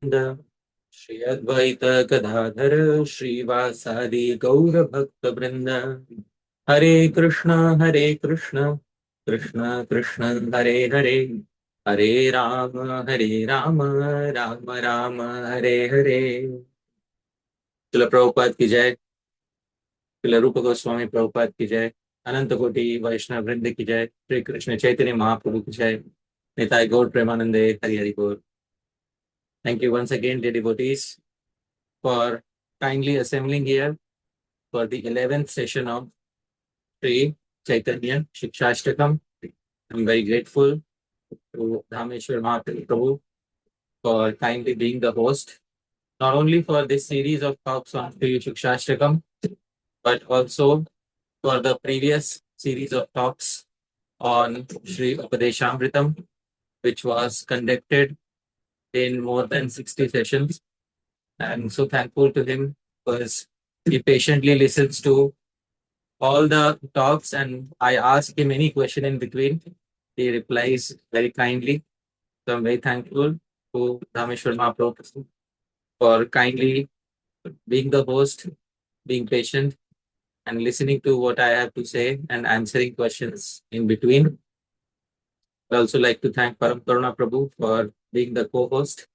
Shri Advaita Gadadhar Srivasadi Gaura Bhakta Vrinda Hare Krishna Krishna Krishna Hare Hare Hare Rama Rama Rama Hare Hare. Srila Prabhupada ki jai, Srila Rupa Goswami Prabhupada ki jai, Ananta Koti Vaishnava Vrinda ki jai, Shri Krishna Chaitanya Mahaprabhu ki jai, Nitai Gaur Premanande Hari Hari Gaur. Thank you once again, dear devotees, for kindly assembling here for the 11th session of Śrī-Caitanya-Śikṣāṣṭakam. I'm very grateful to Dhāmeśvara Mahāprabhu for kindly being the host, not only for this series of talks on Śrī-Caitanya-Śikṣāṣṭakam, but also for the previous series of talks on Shri Upadeshamritam, which was conducted in more than 60 sessions. I'm so thankful to him because he patiently listens to all the talks, and I ask him any question in between. He replies very kindly. So I'm very thankful to Dhameshwar Mahaprabhu for kindly being the host, being patient, and listening to what I have to say and answering questions in between. I also like to thank Param Karuna Prabhu for being the co-host,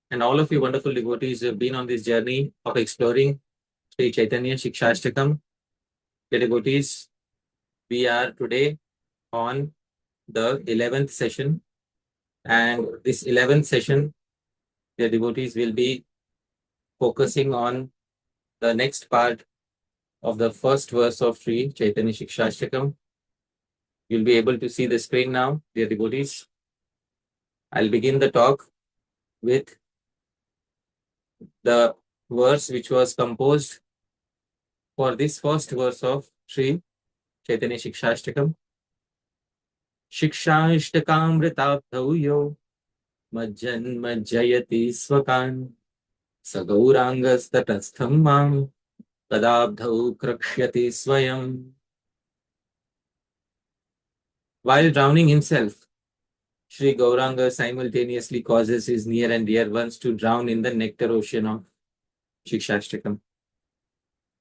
and all of you wonderful devotees who have been on this journey of exploring Śrī-Caitanya-Śikṣāṣṭakam. Devotees, we are today on the 11th session, and this 11th session, the devotees will be focusing on the next part of the first verse of Śrī-Caitanya-Śikṣāṣṭakam. You'll be able to see the screen now, dear devotees. I'll begin the talk with the verse which was composed for this first verse of Śrī-Caitanya-Śikṣāṣṭakam. Śikṣāṣṭakamritabdhau yo majjanmajjayati swakan sagaurangastatastham mam tadabdhau krakshyati swayam. While drowning himself, Shri Gauranga simultaneously causes his near and dear ones to drown in the nectar ocean of Śikṣāṣṭakam.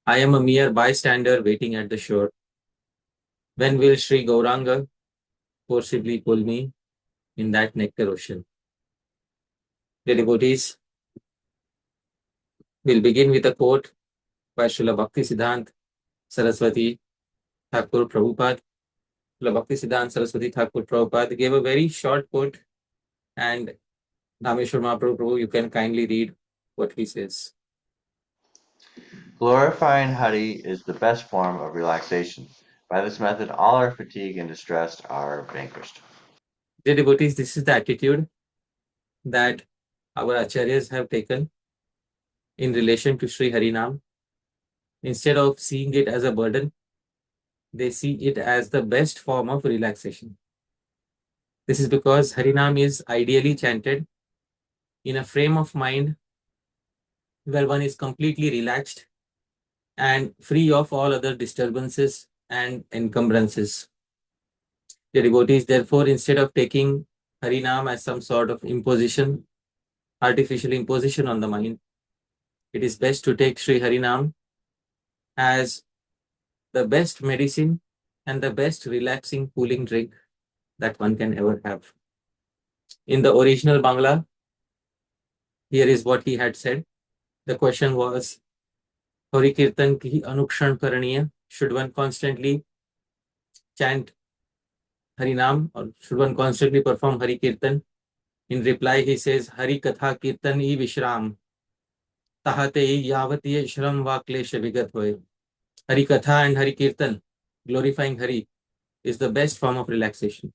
I am a mere bystander waiting at the shore. When will Shri Gauranga forcibly pull me in that nectar ocean? The devotees will begin with a quote by Srila Bhaktisiddhanta Saraswati Thakur Prabhupada. Srila Bhaktisiddhanta Saraswati Thakur Prabhupada gave a very short quote, and Dhameshwar Mahaprabhu, you can kindly read what he says. Glorifying Hari is the best form of relaxation. By this method, all our fatigue and distress are vanquished. Dear devotees, this is the attitude that our acharyas have taken in relation to Sri Harinam. Instead of seeing it as a burden, they see it as the best form of relaxation. This is because Harinam is ideally chanted in a frame of mind where one is completely relaxed and free of all other disturbances and encumbrances. The devotees, therefore, instead of taking Harinam as some sort of imposition, artificial imposition on the mind, it is best to take Sri Harinam as the best medicine and the best relaxing cooling drink that one can ever have. In the original Bangla, here is what he had said. The question was, Hari Kirtan ki anukshan karaniya, should one constantly chant Harinam or should one constantly perform Hari Kirtan? In reply, he says, Hari Katha Kirtan I Vishram, tahate yavati shram va klesha vigat hoy. Hari Katha and Hari Kirtan, glorifying Hari, is the best form of relaxation.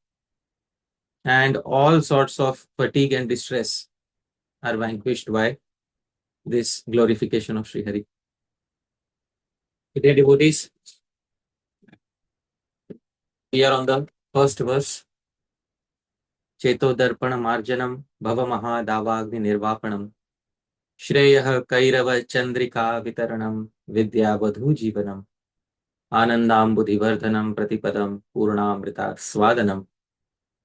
And all sorts of fatigue and distress are vanquished by this glorification of Sri Hari. Dear devotees, we are on the first verse. Cheto darpana marjanam bhava mahadavagni nirvapanam Shreyah kairava chandrika vitaranam vidya vadhu jivanam ānandāmbudhi-vardhanam pratipadam purnamrita svadanam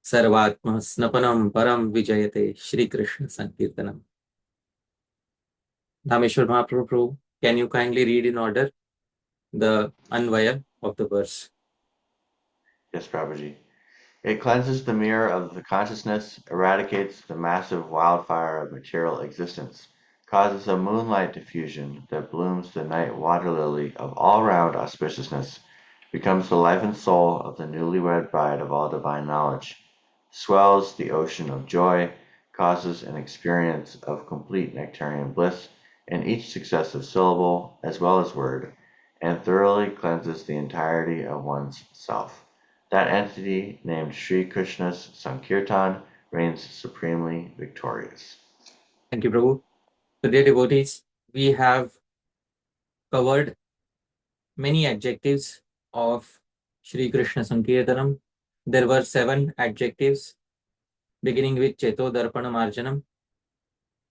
sarvatma snapanam param vijayate Shri Krishna Sankirtanam. Dhāmeśvara Mahāprabhu, can you kindly read in order the Anvaya of the verse? Yes, Prabhuji. It cleanses the mirror of the consciousness, eradicates the massive wildfire of material existence, causes a moonlight diffusion that blooms the night water lily of all-round auspiciousness, becomes the life and soul of the newlywed bride of all divine knowledge, swells the ocean of joy, causes an experience of complete nectarian bliss in each successive syllable as well as word, and thoroughly cleanses the entirety of one's self. That entity, named Sri Krishna's Sankirtan, reigns supremely victorious. Thank you, Prabhu. So, dear devotees, we have covered many adjectives of Shri Krishna Sankirtanam. There were 7 adjectives, beginning with Cheto Darpana Marjanam,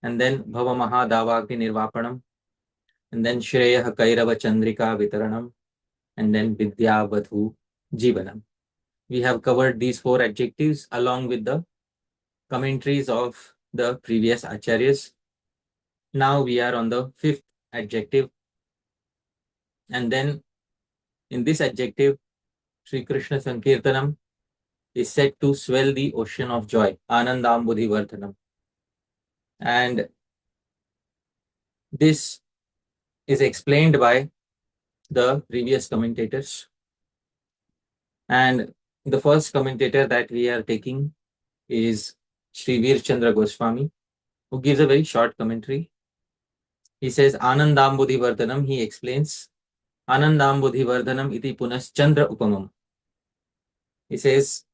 and then Bhava Mahadavagni Nirvapanam, and then Shreya Kairava Chandrika Vitaranam, and then Vidya Vadhu Jivanam. We have covered these 4 adjectives along with the commentaries of the previous acharyas. Now we are on the 5th adjective, and then in this adjective, Sri Krishna Sankirtanam is said to swell the ocean of joy, ānandāmbudhi-vardhanam. And this is explained by the previous commentators. And the first commentator that we are taking is Shri Veer Chandra Goswami, who gives a very short commentary. He says, ānandāmbudhi-vardhanam, he explains, ānandāmbudhi-vardhanam iti punas chandra upamam. He says,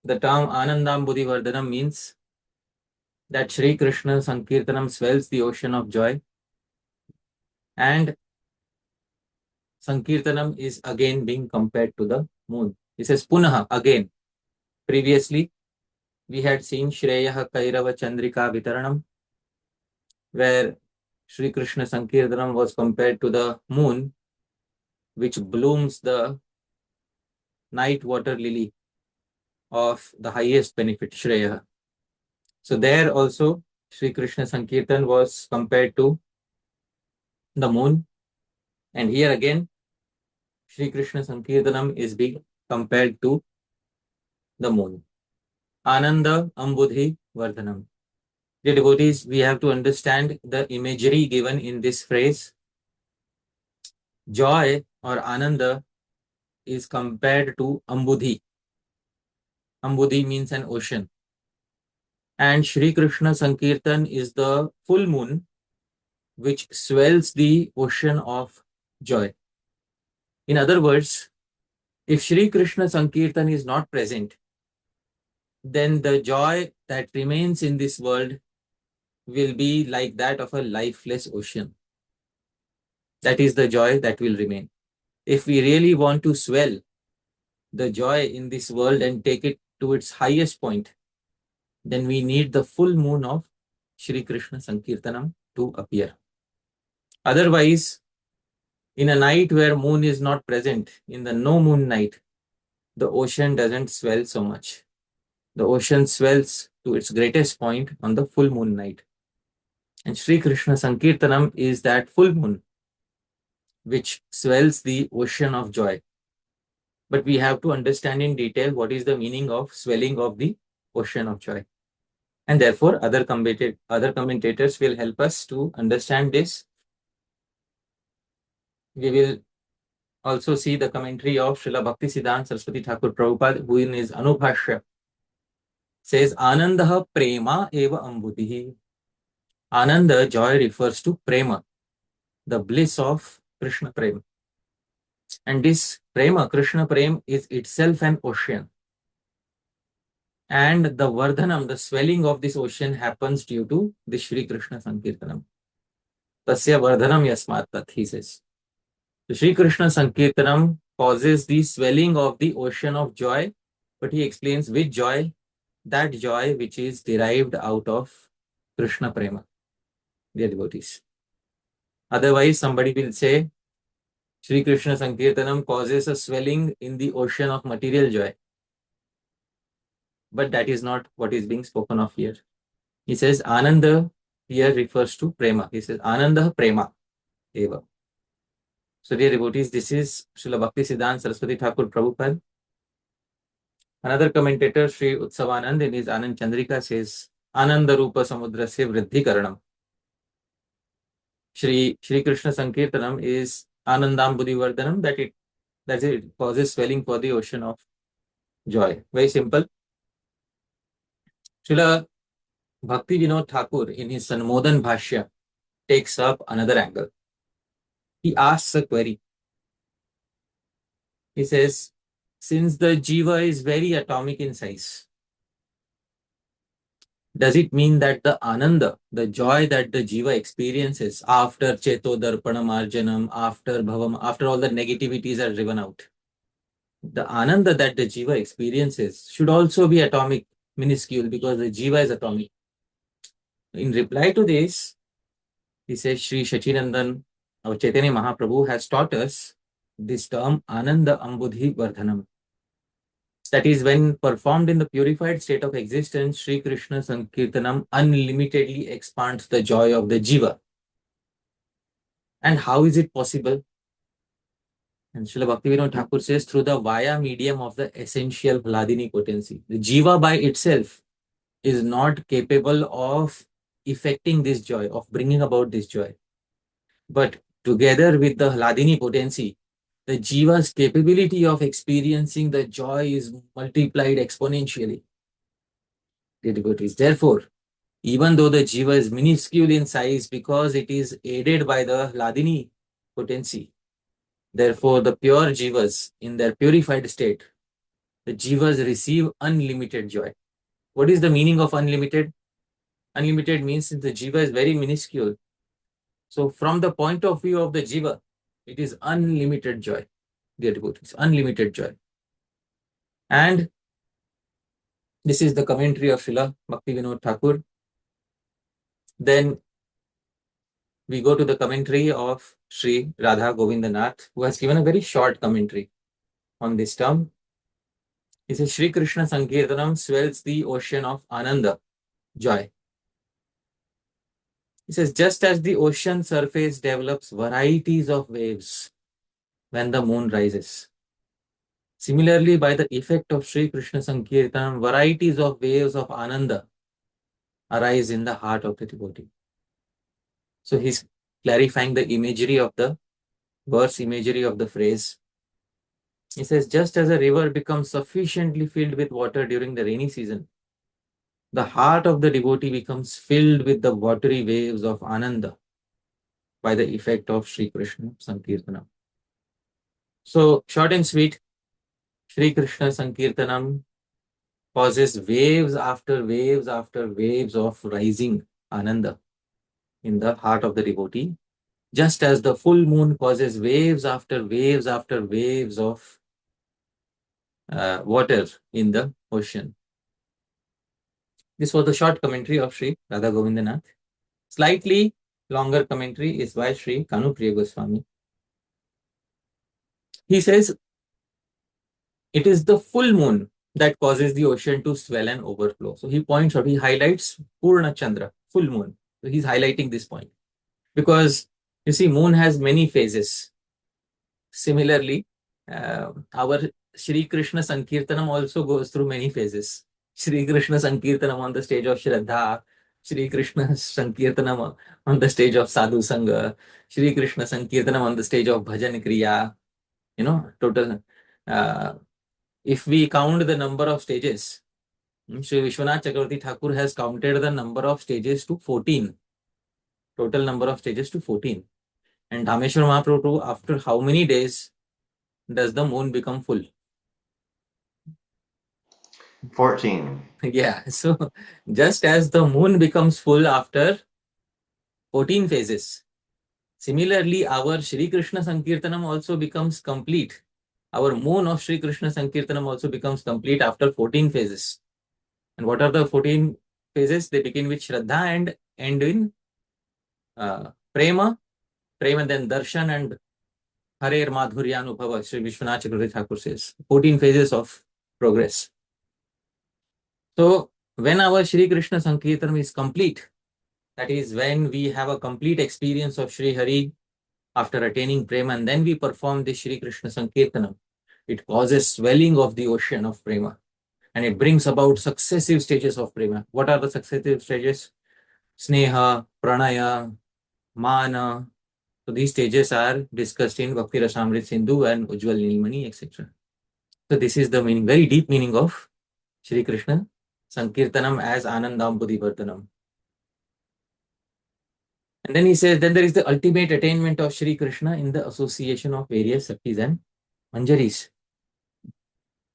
the term ānandāmbudhi-vardhanam means that Shri Krishna Sankirtanam swells the ocean of joy, and Sankirtanam is again being compared to the moon. He says, Punaha, again. Previously, we had seen Shreya Kairava Chandrika Vitaranam, where Shri Krishna Sankirtanam was compared to the moon, which blooms the night water lily of the highest benefit, Shreya. So there also, Shri Krishna Sankirtan was compared to the moon. And here again, Shri Krishna Sankirtanam is being compared to the moon. ānandāmbudhi-vardhanam. Dear devotees, we have to understand the imagery given in this phrase. Joy or Ananda is compared to Ambudhi. Ambudhi means an ocean. And Shri Krishna Sankirtan is the full moon which swells the ocean of joy. In other words, if Shri Krishna Sankirtan is not present, then the joy that remains in this world will be like that of a lifeless ocean. That is the joy that will remain. If we really want to swell the joy in this world and take it to its highest point, then we need the full moon of Shri Krishna Sankirtanam to appear. Otherwise, in a night where moon is not present, in the no moon night, the ocean doesn't swell so much. The ocean swells to its greatest point on the full moon night. And Shri Krishna Sankirtanam is that full moon which swells the ocean of joy. But we have to understand in detail what is the meaning of swelling of the ocean of joy. And therefore, other commentators will help us to understand this. We will also see the commentary of Srila Bhaktisiddhanta Saraswati Thakur Prabhupada, who in his Anubhashya says, Anandaha prema eva ambudhihi. Ananda, joy, refers to prema, the bliss of Krishna prema. And this prema, Krishna prema, is itself an ocean. And the vardhanam, the swelling of this ocean, happens due to the Shri Krishna Sankirtanam. Tasya vardhanam yasmat tat, he says. The Shri Krishna Sankirtanam causes the swelling of the ocean of joy, but he explains which joy, that joy which is derived out of Krishna prema, dear devotees. Otherwise, somebody will say, Shri Krishna Sankirtanam causes a swelling in the ocean of material joy. But that is not what is being spoken of here. He says, Ananda here refers to prema. He says Ananda Prema Eva. So dear devotees, this is Srila Bhakti Siddhanta Saraswati Thakur Prabhupada. Another commentator, Shri Utsavanand, in his Anand Chandrika says, Ananda Rupa Samudrasya Vriddhi Karanam. Shri Krishna Sankirtanam is ānandāmbudhi-vardhanam, that it causes swelling for the ocean of joy. Very simple. Srila Bhakti Vinod Thakur in his Sanmodan Bhashya takes up another angle. He asks a query. He says, since the jiva is very atomic in size, does it mean that the ananda, the joy that the jiva experiences after cheto darpanam arjanam, after bhavam, after all the negativities are driven out, the ananda that the jiva experiences should also be atomic, minuscule, because the jiva is atomic? In reply to this, he says Shri Shachinandan, our Chaitanya Mahaprabhu, has taught us this term ānandāmbudhi-vardhanam. That is, when performed in the purified state of existence, Shri Krishna Sankirtanam unlimitedly expands the joy of the jiva. And how is it possible? And Srila Bhaktivinoda Thakur says, through the via medium of the essential Hladini potency. The jiva by itself is not capable of effecting this joy, of bringing about this joy. But together with the Hladini potency, the jiva's capability of experiencing the joy is multiplied exponentially. Dear devotees, therefore, even though the jiva is minuscule in size because it is aided by the Hladini potency, therefore the pure jivas in their purified state, the jivas receive unlimited joy. What is the meaning of unlimited? Unlimited means the jiva is very minuscule. So from the point of view of the jiva, it is unlimited joy, dear devotees, unlimited joy. And this is the commentary of Srila Bhaktivinoda Thakur. Then we go to the commentary of Shri Radha Govindanath, who has given a very short commentary on this term. He says, Shri Krishna Sankirtanam swells the ocean of Ananda, joy. He says, just as the ocean surface develops varieties of waves when the moon rises, similarly, by the effect of Shri Krishna Sankirtanam, varieties of waves of Ananda arise in the heart of the devotee. So he's clarifying the imagery of the verse, imagery of the phrase. He says, just as a river becomes sufficiently filled with water during the rainy season, the heart of the devotee becomes filled with the watery waves of Ananda by the effect of Shri Krishna Sankirtanam. So, short and sweet, Shri Krishna Sankirtanam causes waves after waves after waves of rising Ananda in the heart of the devotee, just as the full moon causes waves after waves after waves of water in the ocean. This was the short commentary of Shri Radha Govindanath. Slightly longer commentary is by Shri Kanupriya Goswami. He says, it is the full moon that causes the ocean to swell and overflow. So he points out, he highlights Purna Chandra, full moon. So he's highlighting this point. Because, you see, moon has many phases. Similarly, our Shri Krishna Sankirtanam also goes through many phases. Shri Krishna Sankirtanam on the stage of Shraddha, Shri Krishna Sankirtanam on the stage of Sadhu Sangha, Shri Krishna Sankirtanam on the stage of Bhajan Kriya, total. If we count the number of stages, Shri Vishwanath Chakravarti Thakur has counted the number of stages to 14. Total number of stages to 14. And Dhāmeśvara Mahāprabhu, after how many days does the moon become full? 14. Yeah, so just as the moon becomes full after 14 phases, similarly, our Shri Krishna Sankirtanam also becomes complete. Our moon of Shri Krishna Sankirtanam also becomes complete after 14 phases. And what are the 14 phases? They begin with Shraddha and end in Prema, then Darshan and Harer Madhuryanubhava, Sri Vishwanath Chakravarti Thakur says. 14 phases of progress. So, when our Shri Krishna Sankirtanam is complete, That is when we have a complete experience of Shri Hari after attaining prema, and then we perform the Shri Krishna Sankirtanam. It causes swelling of the ocean of prema, and it brings about successive stages of prema. What are the successive stages? Sneha, Pranaya, Mana. So these stages are discussed in Bhakti Rasamrit Sindhu and Ujjwal Nilmani, etc. So this is the meaning, very deep meaning of Shri Krishna Sankirtanam as ānandāmbudhi-vardhanam. And then he says, then there is the ultimate attainment of Shri Krishna in the association of various Saktis and Manjaris.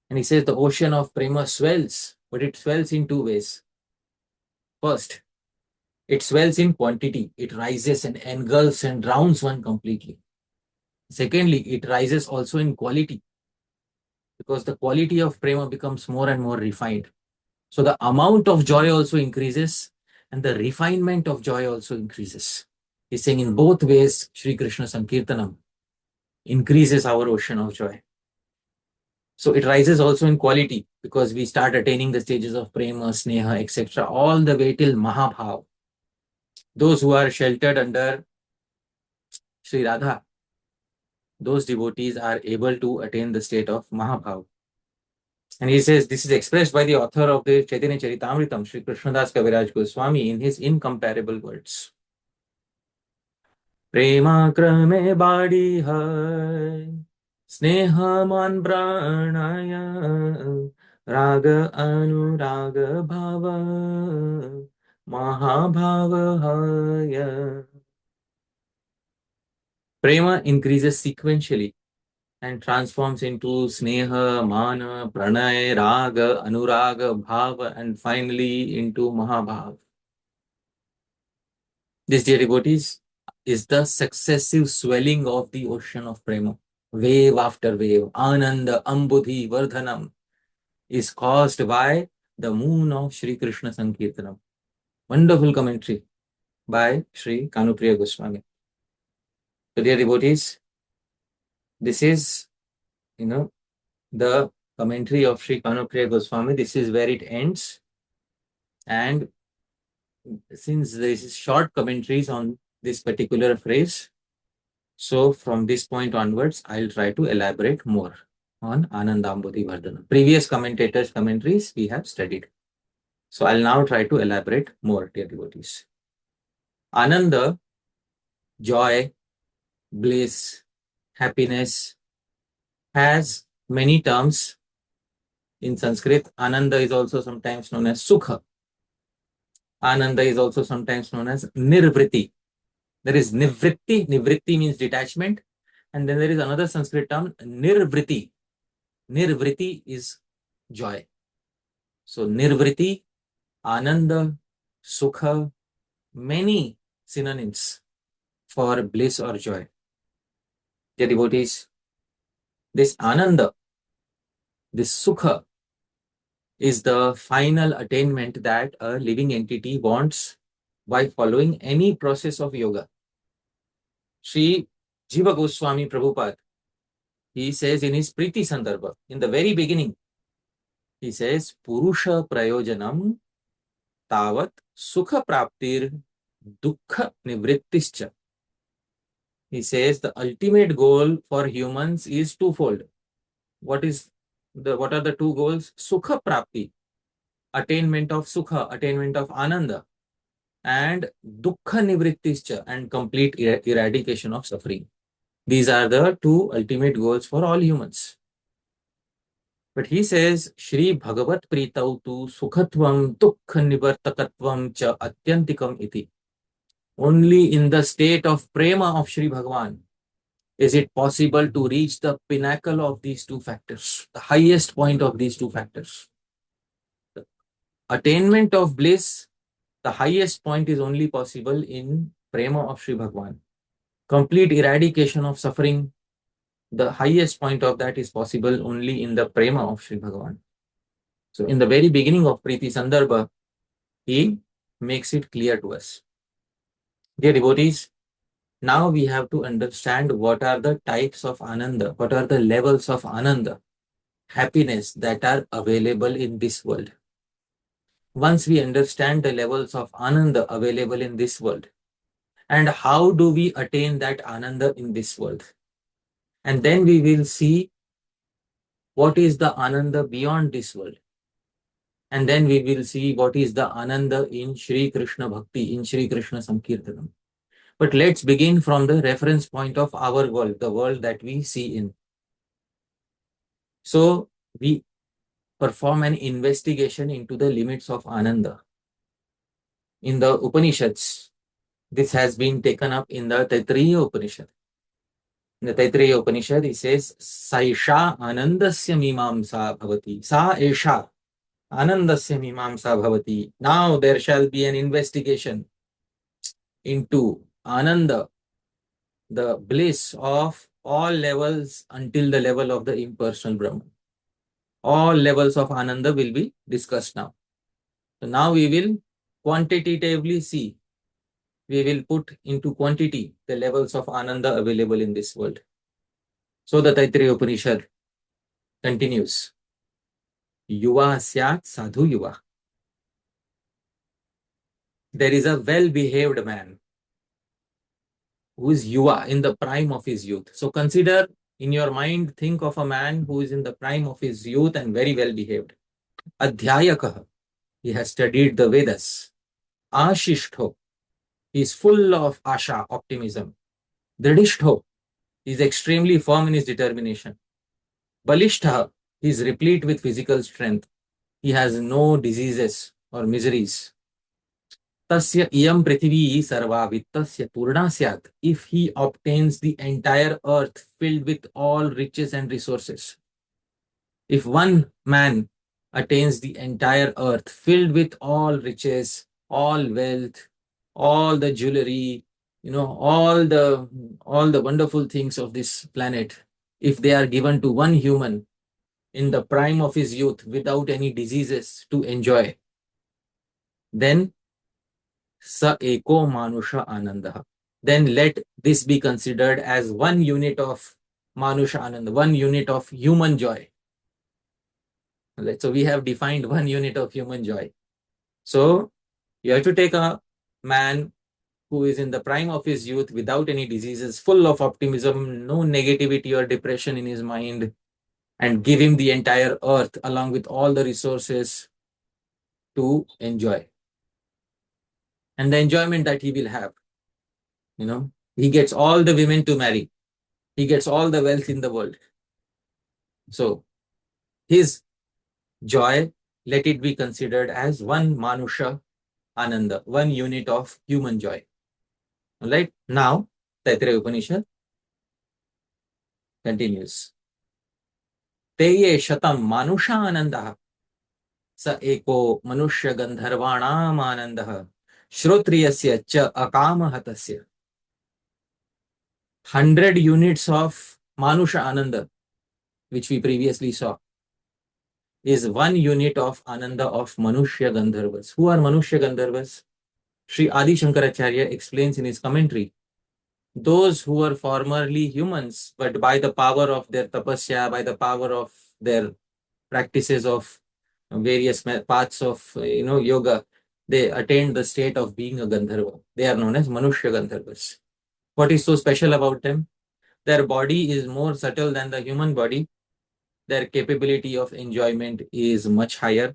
And he says the ocean of prema swells, but it swells in two ways. First, it swells in quantity. It rises and engulfs and drowns one completely. Secondly, it rises also in quality, because the quality of prema becomes more and more refined. So the amount of joy also increases and the refinement of joy also increases. He's saying in both ways, Shri Krishna Sankirtanam increases our ocean of joy. So it rises also in quality, because we start attaining the stages of prema, sneha, etc., all the way till Mahābhav. Those who are sheltered under Sri Radha, those devotees are able to attain the state of Mahābhav. And he says this is expressed by the author of the Chaitanya Charitamritam, Sri Krishnadas Kaviraj Goswami, in his incomparable words. Prema krame badi hai, sneha man pranaya, raga anuraga bhava, mahabhava haya. Prema increases sequentially and transforms into sneha, mana, pranay, raga, anuraga, bhava, and finally into mahabhav. This, dear devotees, is the successive swelling of the ocean of prema. Wave after wave, ānandāmbudhi-vardhanam, is caused by the moon of Shri Krishna Sankirtanam. Wonderful commentary by Shri Kanupriya Goswami. So, dear devotees, this is, the commentary of Shri Kanupriya Goswami. This is where it ends. And since there is short commentaries on this particular phrase, so from this point onwards, I'll try to elaborate more on ānandāmbudhi-vardhanam. Previous commentators' commentaries we have studied. So I'll now try to elaborate more, dear devotees. Ananda, joy, bliss, happiness, has many terms. In Sanskrit, Ananda is also sometimes known as Sukha. Ananda is also sometimes known as Nirvriti. There is Nivritti. Nivritti means detachment. And then there is another Sanskrit term, Nirvriti. Nirvriti is joy. So Nirvriti, Ananda, Sukha, many synonyms for bliss or joy. Dear devotees, this Ananda, this Sukha, is the final attainment that a living entity wants by following any process of yoga. Sri Jiva Goswami Prabhupada, he says in his Priti Sandarbha, in the very beginning, he says, Purusha Prayojanam Tavat Sukha Praptir Dukkha Nivrittischa. He says the ultimate goal for humans is twofold. What are the two goals? Sukha Prapti, attainment of Sukha, attainment of Ananda, and Dukkha Nivrittischa, and complete eradication of suffering. These are the two ultimate goals for all humans. But he says, Shri Bhagavat Pritau tu Sukhatvam Dukkha Nivartakatvam cha Atyantikam iti. Only in the state of prema of Shri Bhagavan is it possible to reach the pinnacle of these two factors, the highest point of these two factors. The attainment of bliss, the highest point is only possible in prema of Shri Bhagavan. Complete eradication of suffering, the highest point of that is possible only in the prema of Shri Bhagavan. So in the very beginning of Priti Sandarbha, he makes it clear to us. Dear devotees, now we have to understand what are the types of Ananda, what are the levels of Ananda, happiness that are available in this world. once we understand the levels of Ananda available in this world, and how do we attain that Ananda in this world, and then we will see what is the Ananda beyond this world. And then we will see what is the Ananda in Shri Krishna Bhakti, in Shri Krishna Sankirtanam. But let's begin from the reference point of our world, the world that we see in. So we perform an investigation into the limits of Ananda. In the Upanishads, this has been taken up in the Taittiriya Upanishad. In the Taittiriya Upanishad, it says, Saisha Anandasya Mimamsa Bhavati. Sa Esha Anandasya Mimamsa Bhavati. Now there shall be an investigation into Ananda, the bliss of all levels until the level of the impersonal Brahman. All levels of Ananda will be discussed now. So now we will quantitatively see, we will put into quantity the levels of Ananda available in this world. So the Taittiriya Upanishad continues. Yuva syat sadhu yuva. There is a well-behaved man who is yuva, in the prime of his youth. So consider in your mind, think of a man who is in the prime of his youth and very well behaved. Adhyayakah, he has studied the Vedas. Ashishto, he is full of asha, optimism. Dridishtho, he is extremely firm in his determination. Balishtha, he is replete with physical strength. He has no diseases or miseries. Tasya iyam prithvi sarva vittasya purna syat. If he obtains the entire earth filled with all riches and resources. If one man attains the entire earth filled with all riches, all wealth, all the jewelry, all the wonderful things of this planet, if they are given to one human in the prime of his youth without any diseases to enjoy, then sa eko manusha ananda. Then let this be considered as one unit of manusha ananda, one unit of human joy. So we have defined one unit of human joy. So you have to take a man who is in the prime of his youth without any diseases, full of optimism, no negativity or depression in his mind, and give him the entire earth along with all the resources to enjoy. And the enjoyment that he will have, he gets all the women to marry. He gets all the wealth in the world. So his joy, let it be considered as one manusha ananda, one unit of human joy. Alright, now Taittiriya Upanishad continues. Teye shatam manusha anandah sa eko manushya gandharvanam anandah shrotriyasya cha akamahatasya. 100 units of manusha ananda, which we previously saw, is one unit of ananda of manushya gandharvas. Who are manushya gandharvas? Shri Adi Shankaracharya explains in his commentary. Those who were formerly humans, but by the power of their tapasya, by the power of their practices of various paths of yoga, they attained the state of being a Gandharva. They are known as Manushya Gandharvas. What is so special about them? Their body is more subtle than the human body. Their capability of enjoyment is much higher.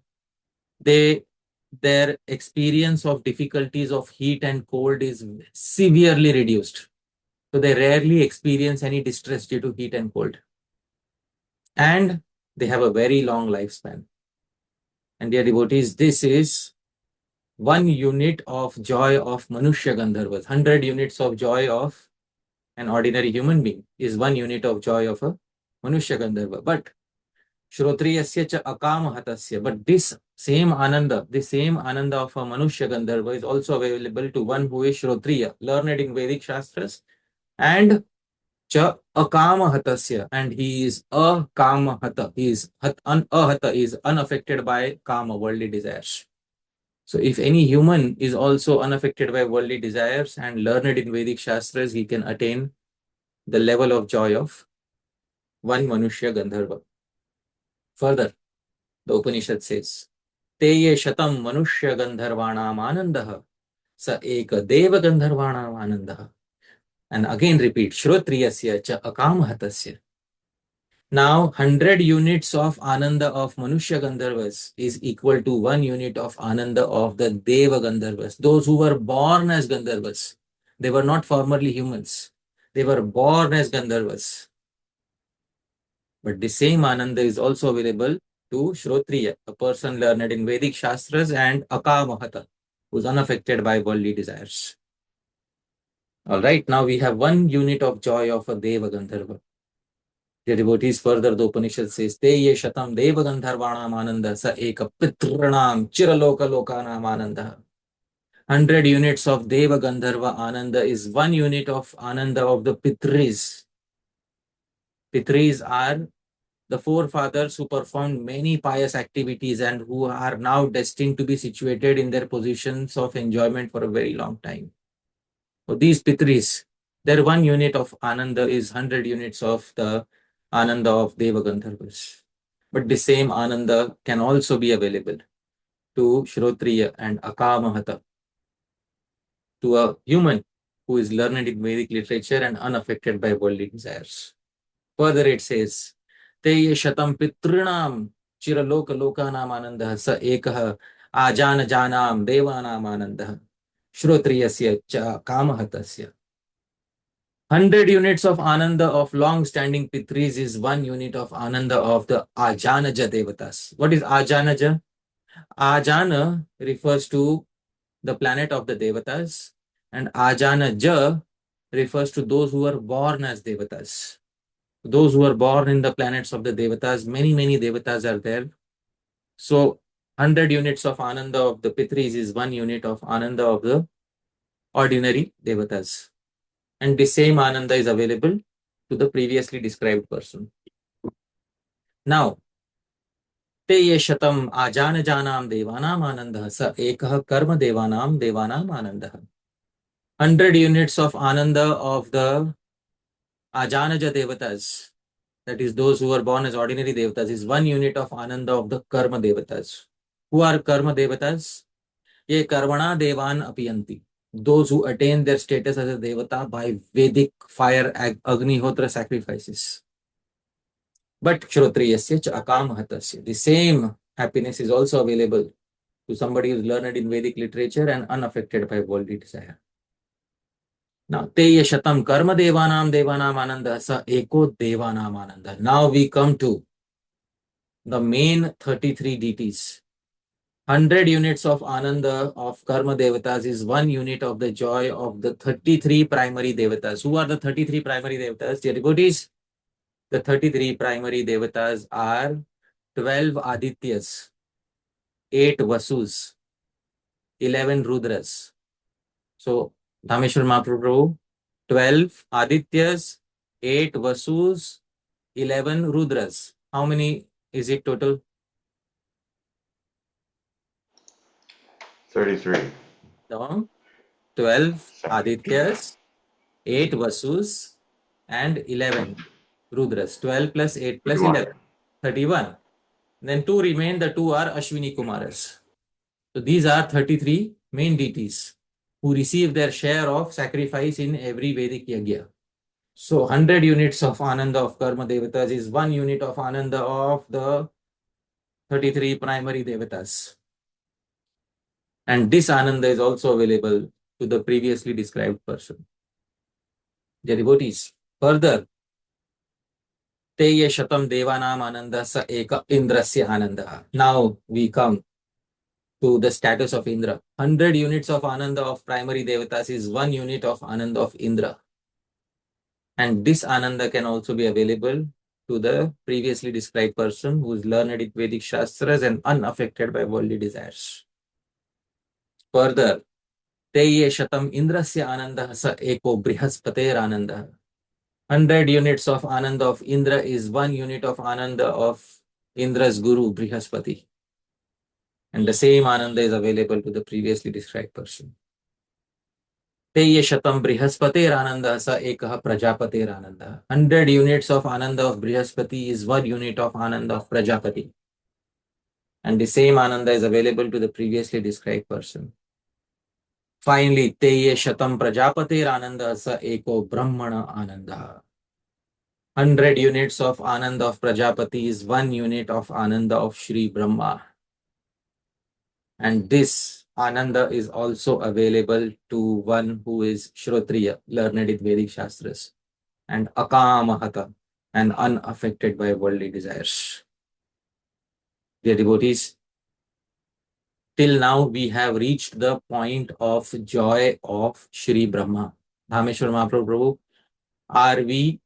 Their experience of difficulties of heat and cold is severely reduced. So they rarely experience any distress due to heat and cold. And they have a very long lifespan. And dear devotees, this is one unit of joy of Manushya Gandharvas. 100 units of joy of an ordinary human being is one unit of joy of a Manushya Gandharva. But Shrotriyasya cha akamahatasya. But this same Ananda of a Manushya Gandharva is also available to one who is Shrotriya, learned in Vedic Shastras, and cha akamahatasya, and he is akamahata. He is ahata, is unaffected by kama, worldly desires. So if any human is also unaffected by worldly desires and learned in Vedic Shastras, he can attain the level of joy of one Manushya Gandharva. Further, the Upanishad says, te ye shatam manushya gandharvanam anandah sa ek deva gandharvanam anandah. And again repeat, shrotriyasya cha akamahatasya. Now 100 units of ananda of manushya gandharvas is equal to 1 unit of ananda of the deva gandharvas, those who were born as gandharvas. They were not formerly humans, they were born as gandharvas. But the same ananda is also available to shrotriya, a person learned in Vedic Shastras, and akamahata, who is unaffected by worldly desires. All right, now we have 1 unit of joy of a deva gandharva. The devotees further, the Upanishad says, Te ye shatam deva gandharvanam ananda sa eka pitranam chiraloka lokanam ananda. 100 units of deva gandharva ananda is 1 unit of ananda of the pitris. Pitris are the forefathers who performed many pious activities and who are now destined to be situated in their positions of enjoyment for a very long time. So these pitris, their 1 unit of ananda is 100 units of the ananda of deva gandharvas. But the same ananda can also be available to shrotriya and akamahata, to a human who is learned in Vedic literature and unaffected by worldly desires. Further it says, Te ye shatam pitrinam chiraloka lokanam anandah sa ekah ajana janam devanam anandah shrotriyasya cha kamahatasya. 100 units of ananda of long-standing pitris is 1 unit of ananda of the ajanaja devatas. What is ajanaja? Ajana refers to the planet of the devatas, and ajanaja refers to those who are born as devatas. Those who are born in the planets of the devatas, many devatas are there. So 100 units of ananda of the pitris is 1 unit of ananda of the ordinary devatas. And the same ananda is available to the previously described person. Now, te ye shatam ajana janam devanam anandah sa ekah karma devanam anandah. 100 units of ananda of the ajanaja devatas, that is those who are born as ordinary devatas, is 1 unit of ananda of the karma devatas. Who are karma devatas? Ye karmana devan apiyanti. Those who attain their status as a devata by Vedic fire agnihotra sacrifices. But shrotriyasya cha akamahatasya, the same happiness is also available to somebody who is learned in Vedic literature and unaffected by worldly desire. Now, te ye shatam karma devanam ananda sa eko devanam ananda. Now we come to the main 33 deities. 100 units of ananda of karma devatas is 1 unit of the joy of the 33 primary devatas. Who are the 33 primary devatas? Dear devotees, the 33 primary devatas are 12 Adityas, 8 Vasus, 11 Rudras. So, Dhāmeśvara Mahāprabhu, 12 Adityas, 8 Vasus, 11 Rudras. How many is it total? 33. No. 12 Adityas, 8 Vasus, and 11 Rudras. 12 plus 8 plus 11. 31. Then 2 remain. The 2 are Ashwini Kumaras. So these are 33 main deities who receive their share of sacrifice in every Vedic yagya. So 100 units of ananda of karma devatas is 1 unit of ananda of the 33 primary devatas. And this ananda is also available to the previously described person. The devotees. Further, te ye shatam devanam ananda sa eka indrasya ananda. Now we come to the status of Indra. 100 units of ananda of primary devatas is 1 unit of ananda of Indra. And this ananda can also be available to the previously described person who is learned in Vedic Shastras and unaffected by worldly desires. Further, te ye shatam indrasya ananda sa eko brihaspater ananda. 100 units of ananda of Indra is 1 unit of ananda of Indra's guru Brihaspati. And the same ananda is available to the previously described person. Te ye shatam Brihaspate ananda sa ekah Prajapate ananda. 100 units of ananda of Brihaspati is 1 unit of ananda of Prajapati. And the same Ananda is available to the previously described person. Finally, Teye Shatam Prajapatir Ananda Sa Eko Brahmana Ananda. 100 units of Ananda of Prajapati is 1 unit of Ananda of Shri Brahma. And this Ananda is also available to one who is Shrotriya, learned in Vedic Shastras, and Akamahata, and unaffected by worldly desires. Dear devotees, till now we have reached the point of joy of Shri Brahma. Dhāmeśvara Mahāprabhu, are we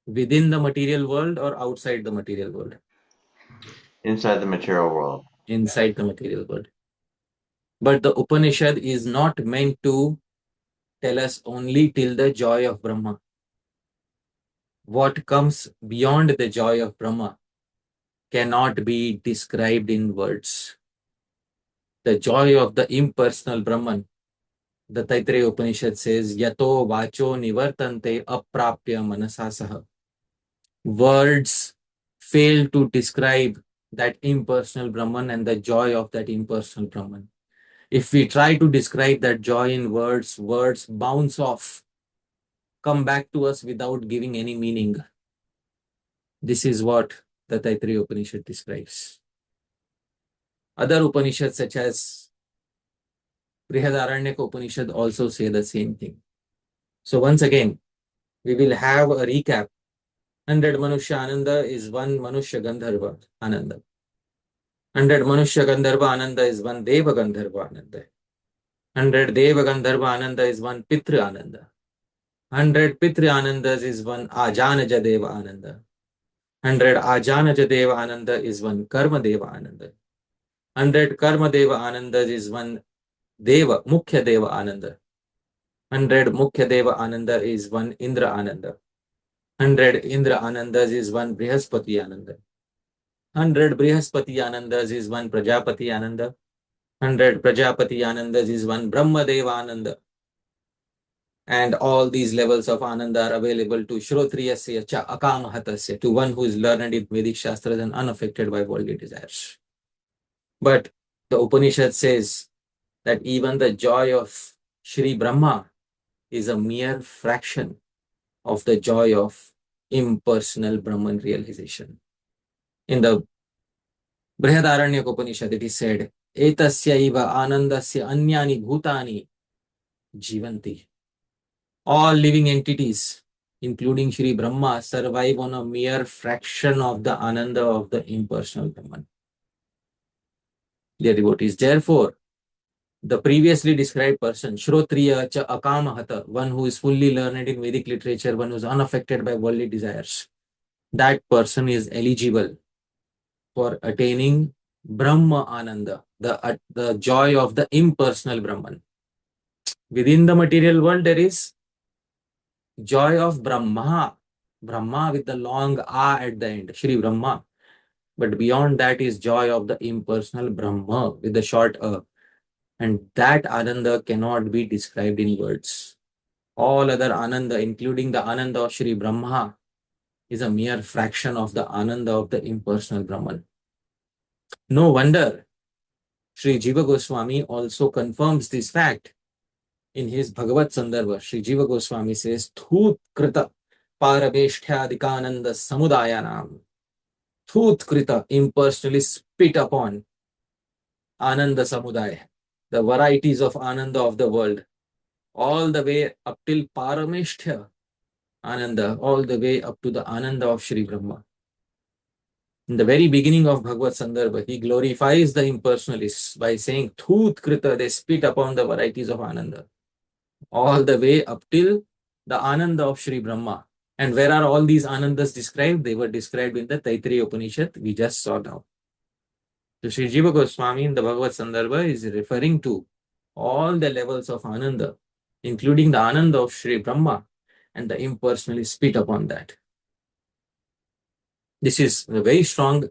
within the material world or outside the material world? Inside the material world. Inside the material world. But the Upanishad is not meant to tell us only till the joy of Brahma. What comes beyond the joy of Brahma cannot be described in words. The joy of the impersonal Brahman, the Taittiriya Upanishad says, Yato vacho nivartante aprapya manasasaha. Words fail to describe that impersonal Brahman and the joy of that impersonal Brahman. If we try to describe that joy in words, words bounce off, come back to us without giving any meaning. This is what the Taittiriya Upanishad describes. Other Upanishads such as Brihadaranyaka Upanishad also say the same thing. So once again, we will have a recap. 100 Manushya Ananda is 1 Manushya Gandharva Ananda. 100 Manushya Gandharva Ananda is 1 Deva Gandharva Ananda. 100 Deva Gandharva Ananda is 1 Pitra Ananda. 100 Pitra Anandas is 1 Ajanaja Deva Ananda. 100 Ajanaja Deva Ananda is 1 Karma Deva Ananda. 100 Karma Deva Anandas is 1 Deva, Mukhya Deva Ananda. 100 Mukhya Deva Ananda is 1 Indra Ananda. 100 Indra Anandas is 1 Brihaspati Ananda. 100 Brihaspati Anandas is 1 Prajapati Ananda. 100 Prajapati Anandas is 1 Brahma Deva Ananda. And all these levels of Ananda are available to Shrotriyasya cha Akamahatasya, to one who is learned in Vedic Shastras and unaffected by worldly desires. But the Upanishad says that even the joy of Shri Brahma is a mere fraction of the joy of impersonal Brahman realization. In the Brihadaranyaka Upanishad, it is said, Etasya iva anandasya anyani bhutani jivanti. All living entities, including Shri Brahma, survive on a mere fraction of the Ananda of the impersonal Brahman. Dear devotees, therefore, the previously described person, Shrotriya cha Akamahata, one who is fully learned in Vedic literature, one who is unaffected by worldly desires, that person is eligible for attaining Brahma Ananda, the joy of the impersonal Brahman. Within the material world, there is joy of Brahma, Brahma with the long A at the end, Shri Brahma. But beyond that is joy of the impersonal Brahma with the short A. And that Ananda cannot be described in words. All other Ananda, including the Ananda of Shri Brahma, is a mere fraction of the Ananda of the impersonal Brahman. No wonder Sri Jiva Goswami also confirms this fact. In his Bhagavad Sandarbha, Sri Jiva Goswami says, Thut Krita Parameshthyadikananda Samudayanam. Thut Krita, impersonally spit upon Ananda Samudaya, the varieties of Ananda of the world, all the way up till Parameshtya Ananda, all the way up to the Ananda of Shri Brahma. In the very beginning of Bhagavad Sandarbha, he glorifies the impersonalists by saying, Thut Krita, they spit upon the varieties of Ananda, all the way up till the Ananda of Shri Brahma. And where are all these Anandas described? They were described in the Taittiriya Upanishad we just saw now. So Sri Jiva Goswami in the Bhagavad Sandarbha is referring to all the levels of Ananda, including the Ananda of Shri Brahma, and the impersonally spit upon that. This is a very strong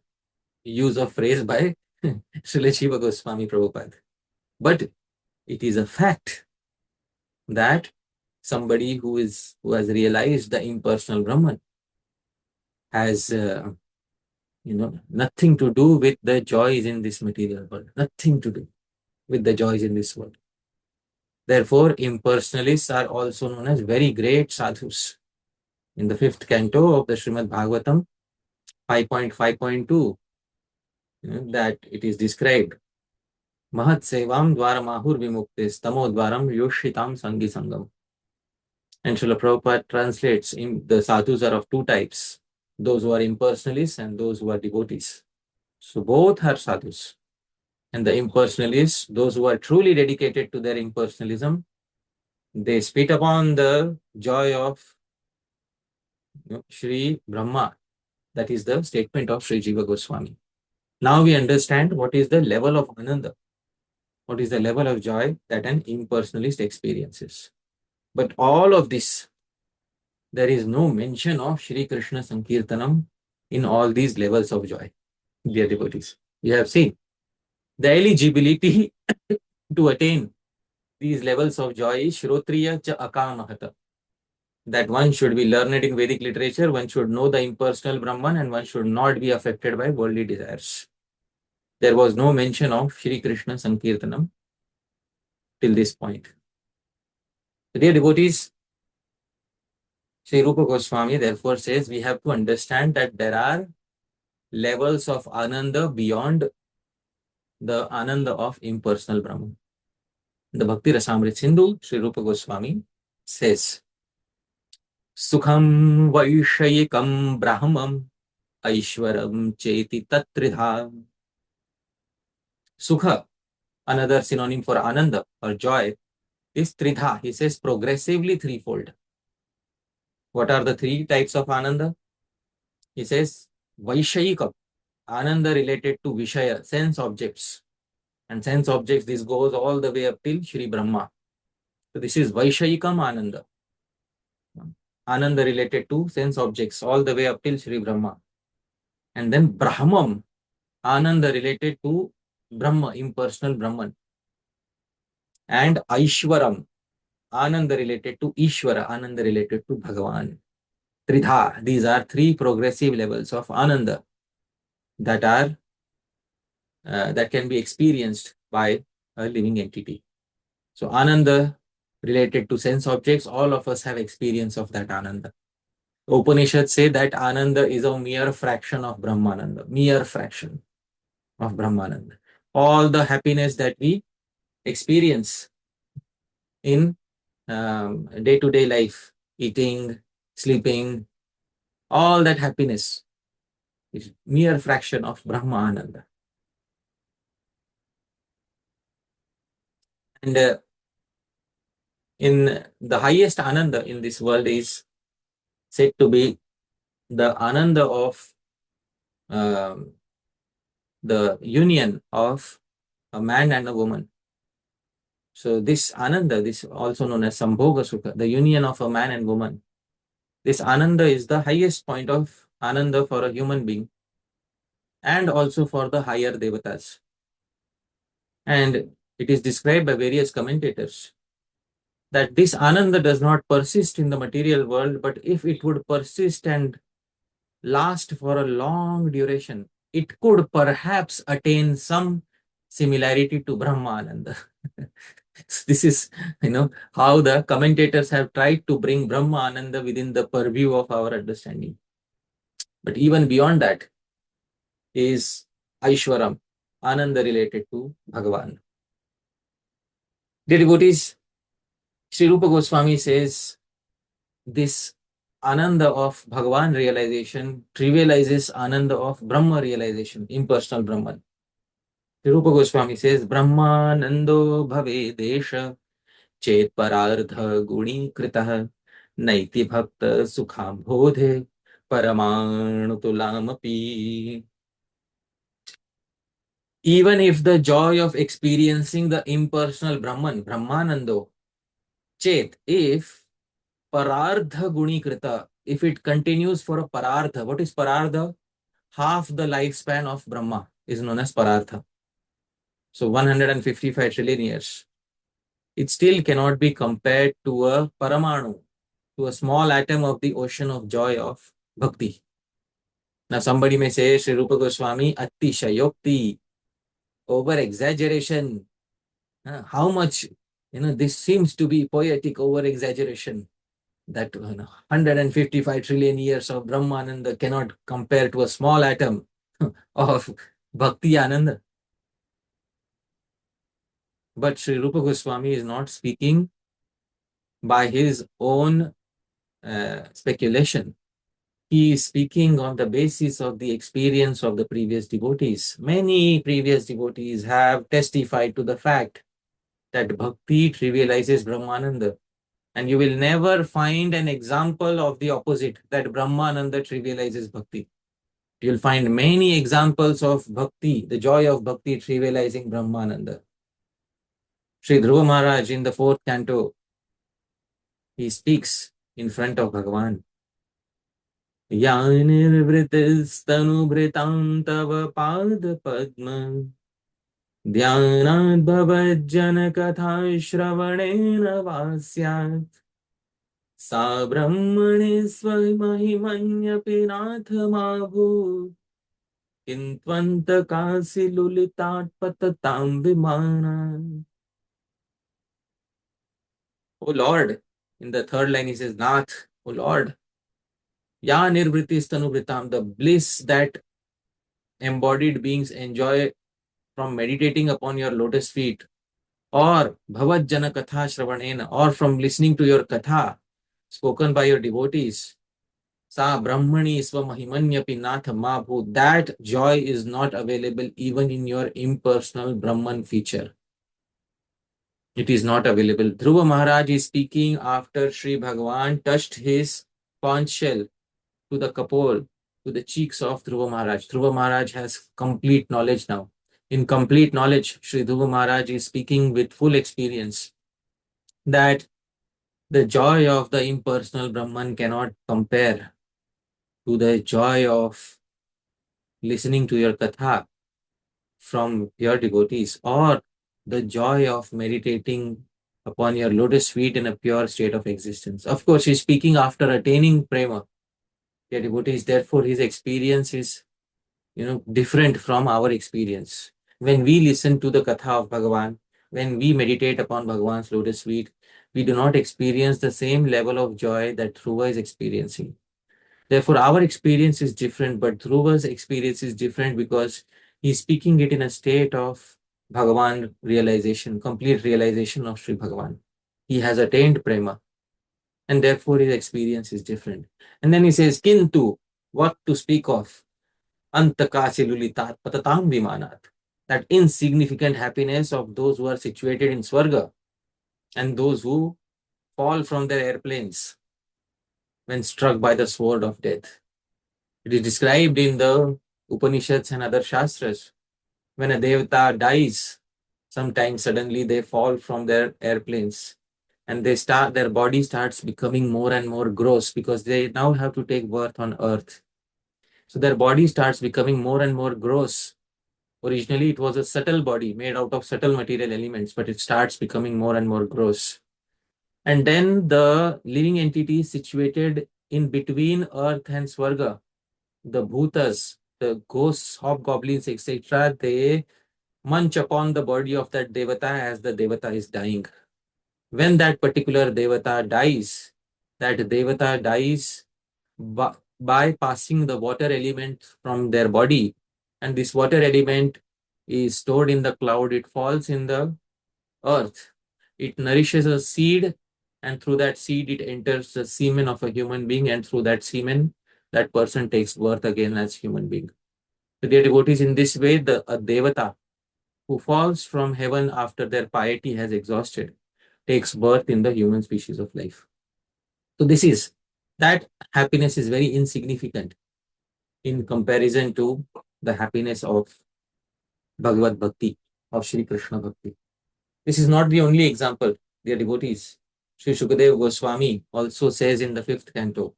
use of phrase by Srila Jiva Goswami Prabhupada. But it is a fact that somebody who has realized the impersonal Brahman has nothing to do with the joys in this material world, nothing to do with the joys in this world. Therefore, impersonalists are also known as very great sadhus. In the 5th canto of the Srimad Bhagavatam, 5.5.2, that it is described, Mahat Sevam Dvaramahur Vimuktis Tamo Dvaram Yoshitam Sangi Sangam. And Srila Prabhupada translates, the sadhus are of two types, those who are impersonalists and those who are devotees. So both are sadhus. And the impersonalists, those who are truly dedicated to their impersonalism, they spit upon the joy of Shri Brahma. That is the statement of Sri Jiva Goswami. Now we understand what is the level of Ananda, what is the level of joy that an impersonalist experiences. But all of this, there is no mention of Shri Krishna Sankirtanam in all these levels of joy. Dear devotees, we have seen the eligibility to attain these levels of joy is Shrotriya cha Akamahata. That one should be learned in Vedic literature, one should know the impersonal Brahman, and one should not be affected by worldly desires. There was no mention of Shri Krishna Sankirtanam till this point. Dear devotees, Sri Rupa Goswami therefore says we have to understand that there are levels of Ananda beyond the Ananda of impersonal Brahman. The Bhakti Rasamrit Sindhu, Sri Rupa Goswami says, Sukham Vaishayikam Brahmam Aishwaram Cheti Tatridha. Sukha, another synonym for Ananda or joy, is Tridha. He says progressively threefold. What are the three types of Ananda? He says Vaishayikam, Ananda related to Vishaya, sense objects. And sense objects, this goes all the way up till Shri Brahma. So this is Vaishayikam Ananda. Ananda related to sense objects all the way up till Shri Brahma. And then Brahmam, Ananda related to Brahma, impersonal Brahman. And Aishwaram, Ananda related to Ishwara, Ananda related to Bhagavan. Tridha, these are three progressive levels of Ananda that are that can be experienced by a living entity. So Ananda related to sense objects, all of us have experience of that Ananda. Upanishads say that Ananda is a mere fraction of Brahmananda, mere fraction of Brahmananda. All the happiness that we experience in day-to-day life, eating, sleeping, all that happiness is mere fraction of Brahmananda. And in the highest Ananda in this world is said to be the Ananda of the union of a man and a woman. So this Ananda, this also known as Sambhoga Sukha, the union of a man and woman, this Ananda is the highest point of Ananda for a human being and also for the higher devatas. And it is described by various commentators that this Ananda does not persist in the material world, but if it would persist and last for a long duration, it could perhaps attain some similarity to Brahmananda. This is, how the commentators have tried to bring Brahmananda within the purview of our understanding. But even beyond that is Aishwaram, Ananda related to Bhagavan. Dear devotees, Sri Rupa Goswami says this Ananda of Bhagavan realization trivializes Ananda of Brahma realization, impersonal Brahman. Sri Rupa Goswami says, Brahmanando bhave desha chet parardha guni kritah naiti bhakta sukham bodhe paramanu tulamapi. Even if the joy of experiencing the impersonal Brahman, Brahmanando, chet, if parardha guni krita, if it continues for a parardha, what is parardha? Half the lifespan of Brahma is known as parardha. So 155 trillion years. It still cannot be compared to a paramanu, to a small atom of the ocean of joy of bhakti. Now somebody may say, Sri Rupa Goswami, Atishayokti, over exaggeration. How much, this seems to be poetic over exaggeration. That 155 trillion years of Brahmananda cannot compare to a small atom of Bhakti Ananda. But Sri Rupa Goswami is not speaking by his own speculation. He is speaking on the basis of the experience of the previous devotees. Many previous devotees have testified to the fact that Bhakti trivializes Brahmananda. And you will never find an example of the opposite, that Brahmananda trivializes Bhakti. You'll find many examples of Bhakti, the joy of Bhakti trivializing Brahmananda. Sri Dhruva Maharaj in the 4th canto, he speaks in front of Bhagavan. Yanirvritistanubhritam tava pad padma dhyanad bhavajjana katha shravanena vasyat sa brahmani svamahimanya nath mabhu kintvanta kasi lulitat patatam vimana. O Lord, in the 3rd line he says, Nath, O Lord, Ya nirvritistanubhritam, the bliss that embodied beings enjoy from meditating upon your lotus feet, or bhavajjana katha shravanena, or from listening to your katha spoken by your devotees, sa brahmani svamahimanyapi nath mabhu, that joy is not available even in your impersonal Brahman feature. It is not available. Dhruva Maharaj is speaking after Sri Bhagavan touched his conch shell to the kapol, to the cheeks of Dhruva Maharaj. Dhruva Maharaj has complete knowledge now. In complete knowledge, Sri Dhruva Maharaj is speaking with full experience that the joy of the impersonal Brahman cannot compare to the joy of listening to your katha from your devotees, or the joy of meditating upon your lotus feet in a pure state of existence. Of course, he's speaking after attaining prema. Your devotees, therefore, his experience is different from our experience. When we listen to the katha of Bhagavan, when we meditate upon Bhagavan's lotus feet, we do not experience the same level of joy that Dhruva is experiencing. Therefore, our experience is different, but Dhruva's experience is different because he's speaking it in a state of Bhagavan realization, complete realization of Sri Bhagavan. He has attained prema, and therefore his experience is different. And then he says, Kintu, what to speak of? Antakasilulitat patatam vimanat. That insignificant happiness of those who are situated in Swarga and those who fall from their airplanes when struck by the sword of death. It is described in the Upanishads and other Shastras. When a Devata dies, sometimes suddenly they fall from their airplanes and their body starts becoming more and more gross because they now have to take birth on earth. So their body starts becoming more and more gross. Originally, it was a subtle body made out of subtle material elements, but it starts becoming more and more gross. And then the living entity situated in between earth and Swarga, the bhutas, the ghosts, hobgoblins, etc., they munch upon the body of that devata as the devata is dying. When that particular devata dies by passing the water element from their body, and this water element is stored in the cloud, it falls in the earth. It nourishes a seed, and through that seed, it enters the semen of a human being, and through that semen, that person takes birth again as human being. So, dear devotees, in this way, a devata who falls from heaven after their piety has exhausted takes birth in the human species of life. So, that happiness is very insignificant in comparison to the happiness of Bhagavad Bhakti, of Shri Krishna Bhakti. This is not the only example, dear devotees. Sri Shukadeva Goswami also says in the 5th canto,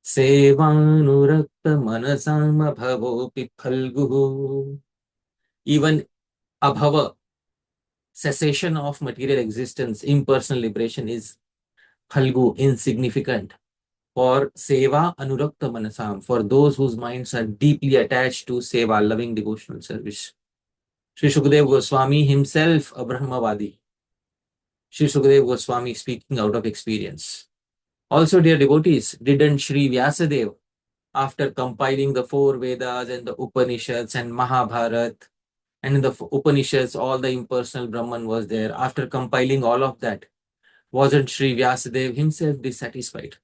Sevanurakta manasam abhavopi phalguhu. Even abhava, cessation of material existence, impersonal liberation is phalgu, insignificant. for seva anurakta manasam, for those whose minds are deeply attached to seva, loving devotional service. Sri Sukadeva Goswami himself a Brahmavadi. Sri Sukadeva Goswami speaking out of experience. Also, dear devotees, didn't Sri Vyasadeva, after compiling the four Vedas and the Upanishads and Mahabharat, and in the Upanishads, all the impersonal Brahman was there. After compiling all of that, wasn't Sri Vyasadeva himself dissatisfied?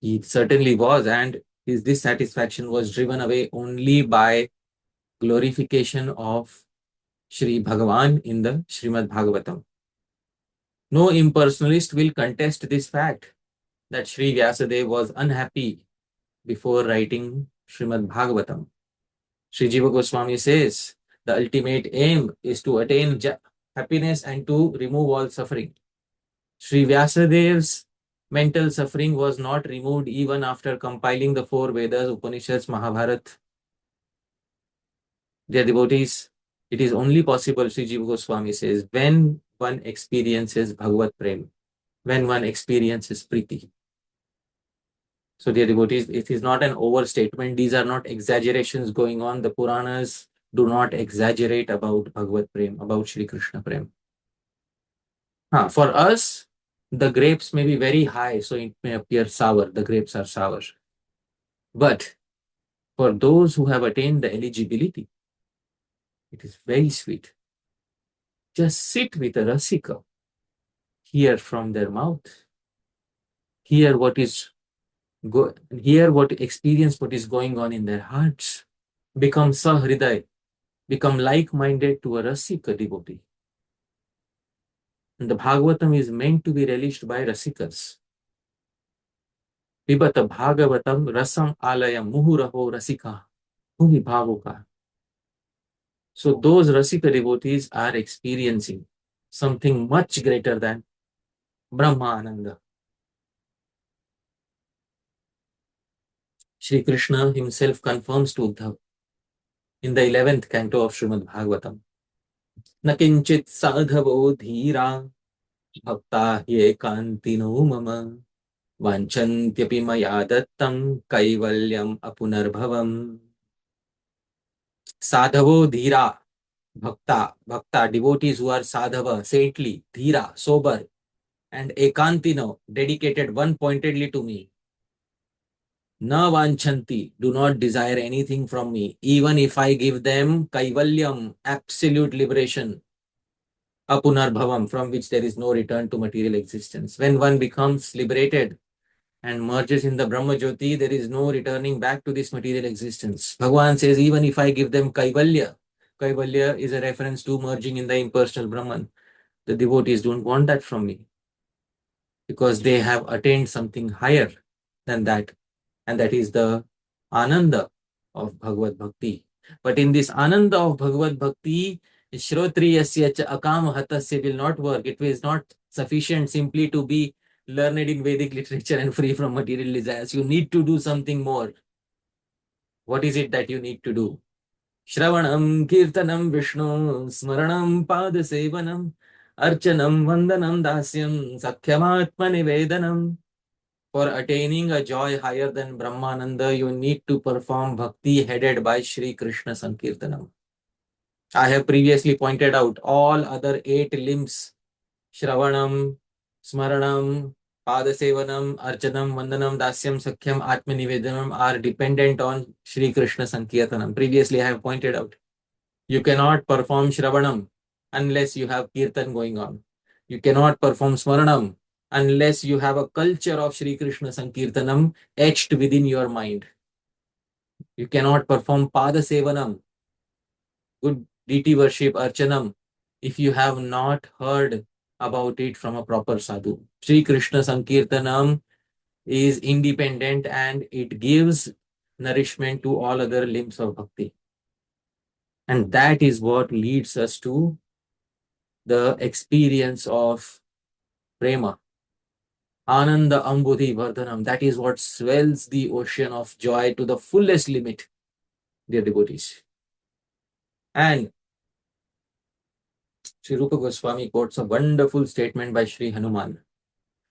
He certainly was, and his dissatisfaction was driven away only by glorification of Shri Bhagavan in the Srimad Bhagavatam. No impersonalist will contest this fact that Sri Vyasadeva was unhappy before writing Srimad Bhagavatam. Sri Jiva Goswami says the ultimate aim is to attain happiness and to remove all suffering. Sri Vyasadeva's mental suffering was not removed even after compiling the four Vedas, Upanishads, Mahabharata. Dear devotees, it is only possible, Sri Jiva Goswami says, when one experiences Bhagavad Prem, when one experiences Priti. So, dear devotees, it is not an overstatement. These are not exaggerations going on. The Puranas do not exaggerate about Bhagavad Prem, about Shri Krishna Prem. For us, the grapes may be very high, so it may appear sour. The grapes are sour. But for those who have attained the eligibility, it is very sweet. Just sit with a rasika, hear from their mouth, hear what experience what is going on in their hearts, become sahriday, become like-minded to a rasika devotee. And the Bhagavatam is meant to be relished by rasikas. Pibata Bhagavatam rasam alayam muhuraho rasika bhuvi bhavuka. So those rasika devotees are experiencing something much greater than Brahma-ananda. Shri Krishna himself confirms to Uddhav in the 11th canto of Srimad Bhagavatam. Nakinchit sadhavo dhira bhakta hyekantino mama vanchantyapi maya dattam kaivalyam apunarbhavam. Sadhavo dhira, bhakta, devotees who are sadhava, saintly, dhira, sober, and ekantino, dedicated one-pointedly to me. Na vanchanti, do not desire anything from me, even if I give them kaivalyam, absolute liberation, apunarbhavam, from which there is no return to material existence. When one becomes liberated and merges in the Brahma Jyoti, there is no returning back to this material existence. Bhagavan says, even if I give them kaivalya, kaivalya is a reference to merging in the impersonal Brahman. The devotees don't want that from me because they have attained something higher than that, and that is the ananda of Bhagavad Bhakti. But in this ananda of Bhagavad Bhakti, Shrotriyasya cha akamahatasya will not work. It is not sufficient simply to be learned in Vedic literature and free from material desires. You need to do something more. What is it that you need to do? Shravanam, Kirtanam, Vishnu, Smaranam, Padasevanam, Archanam, Vandanam, Dasyam, Sakyamatmanivedanam. For attaining a joy higher than Brahmananda, you need to perform bhakti headed by Shri Krishna Sankirtanam. I have previously pointed out all other 8 limbs, Shravanam, Smaranam, Padasevanam, Archanam, Vandanam, Dasyam, Sakhyam, Atmanivedanam are dependent on Shri Krishna Sankirtanam. Previously I have pointed out. You cannot perform Shravanam unless you have Kirtan going on. You cannot perform Smaranam unless you have a culture of Shri Krishna Sankirtanam etched within your mind. You cannot perform Pada Sevanam, good deity worship, Archanam, if you have not heard about it from a proper sadhu. Shri Krishna Sankirtanam is independent and it gives nourishment to all other limbs of bhakti. And that is what leads us to the experience of prema. ānandāmbudhi-vardhanam. That is what swells the ocean of joy to the fullest limit, dear devotees. And Sri Rupa Goswami quotes a wonderful statement by Sri Hanuman.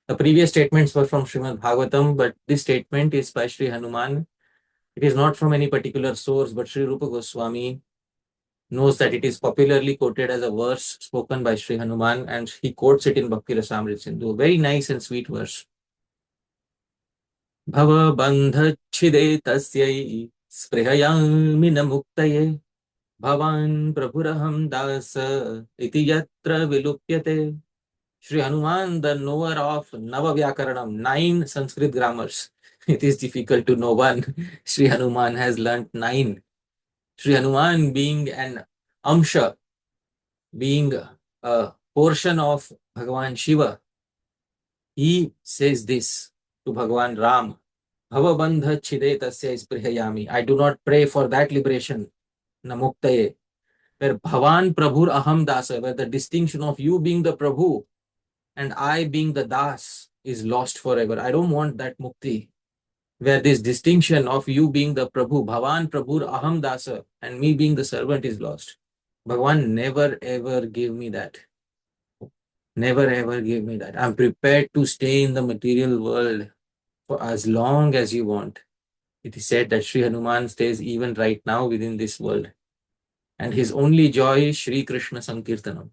The previous statements were from Srimad Bhagavatam, but this statement is by Shri Hanuman. It is not from any particular source, but Shri Rupa Goswami knows that it is popularly quoted as a verse spoken by Shri Hanuman, and he quotes it in Bhakti Rasamrita Sindhu. Very nice and sweet verse. Bhava bandha chide tasyai sprihayami na muktaye bhavan prabhuraham dasa iti yatra vilupyate. Shri Hanuman, the knower of Nava Vyakaranam, 9 Sanskrit grammars. It is difficult to know one. Shri Hanuman has learnt 9. Shri Hanuman being an Amsha, being a portion of Bhagavan Shiva, he says this to Bhagavan Ram. Bhavabandha chide tasya isprihayami. I do not pray for that liberation. Namuktaye. Where Bhavan Prabhur Aham Dasa, where the distinction of you being the Prabhu and I being the Das is lost forever. I don't want that mukti. Where this distinction of you being the Prabhu, Bhavan Prabhur Aham Dasa, and me being the servant is lost. Bhagavan never ever gave me that. Never ever gave me that. I'm prepared to stay in the material world for as long as you want. It is said that Sri Hanuman stays even right now within this world. And his only joy is Sri Krishna Sankirtanam.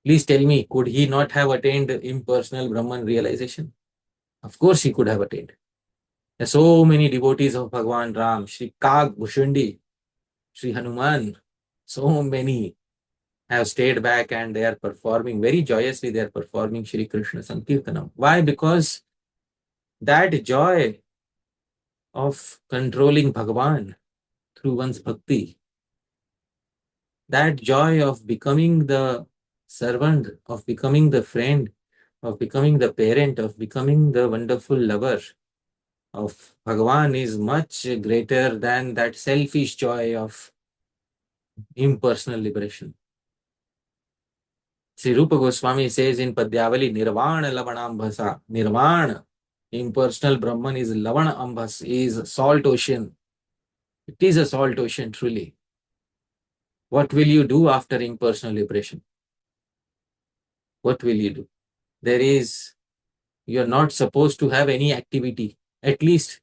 Please tell me, could he not have attained impersonal Brahman realization? Of course he could have attained. There are so many devotees of Bhagavan Ram, Sri Kag Bhushundi, Sri Hanuman, so many have stayed back and they are performing very joyously. They are performing Shri Krishna Sankirtanam. Why? Because that joy of controlling Bhagavan through one's bhakti, that joy of becoming the servant, of becoming the friend, of becoming the parent, of becoming the wonderful lover of Bhagavan is much greater than that selfish joy of impersonal liberation. Sri Rupa Goswami says in Padyavali, Nirvana Lavanambhasa. Nirvana, impersonal Brahman is Lavana Ambhas, is salt ocean. It is a salt ocean, truly. What will you do after impersonal liberation? What will you do? You're not supposed to have any activity. At least,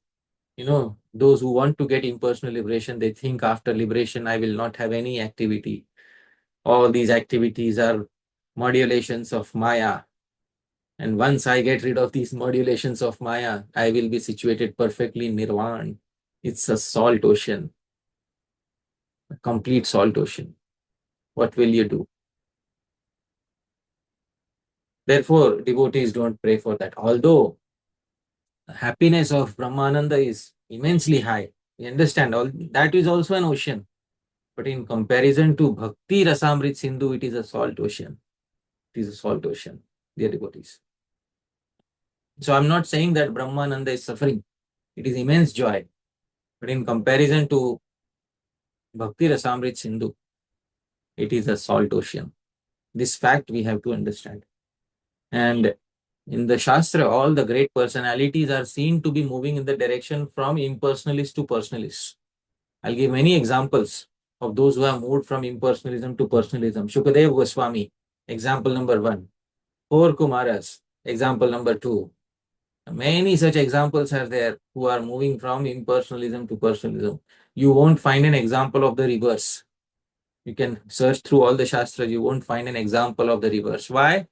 those who want to get impersonal liberation, they think after liberation, I will not have any activity. All these activities are modulations of Maya. And once I get rid of these modulations of Maya, I will be situated perfectly in Nirvana. It's a salt ocean, a complete salt ocean. What will you do? Therefore, devotees don't pray for that. Although the happiness of Brahmananda is immensely high, we understand all that is also an ocean. But in comparison to Bhakti Rasamrit Sindhu, it is a salt ocean. It is a salt ocean, dear devotees. So I'm not saying that Brahmananda is suffering. It is immense joy. But in comparison to Bhakti Rasamrit Sindhu, it is a salt ocean. This fact we have to understand. And in the Shastra, all the great personalities are seen to be moving in the direction from impersonalists to personalists. I'll give many examples of those who have moved from impersonalism to personalism. Shukadeva Goswami, example number 1. 4 Kumaras, example number 2. Many such examples are there who are moving from impersonalism to personalism. You won't find an example of the reverse. You can search through all the Shastras, you won't find an example of the reverse. Why?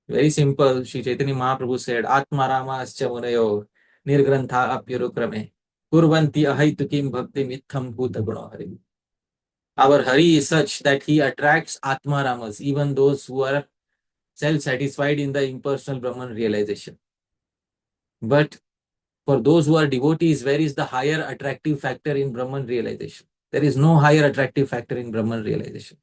Very simple. Shri Chaitanya Mahaprabhu said, Atma Rama ascha munayo nirgrantha apyarukrame kurvanti ahaitukim bhakti mitham bhuta gunahari. Our Hari is such that he attracts Atma Ramas, even those who are self-satisfied in the impersonal Brahman realization. But for those who are devotees, where is the higher attractive factor in Brahman realization? There is no higher attractive factor in Brahman realization.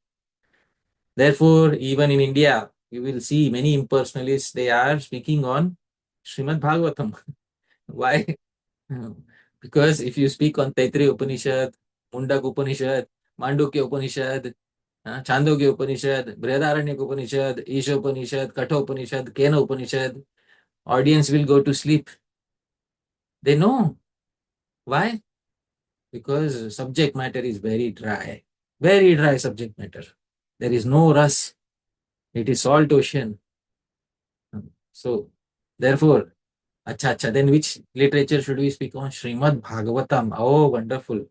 Therefore, even in India, you will see many impersonalists, they are speaking on Srimad Bhagavatam. Why? Because if you speak on Taittiriya Upanishad, Mundak Upanishad, Mandukya Upanishad, Chandogya Upanishad, Brihadaranyaka Upanishad, Isha Upanishad, Katha Upanishad, Kena Upanishad, audience will go to sleep. They know. Why? Because subject matter is very dry subject matter. There is no ras. It is salt ocean. So Therefore, acha, then which literature should we speak on? Srimad Bhagavatam. Oh, wonderful.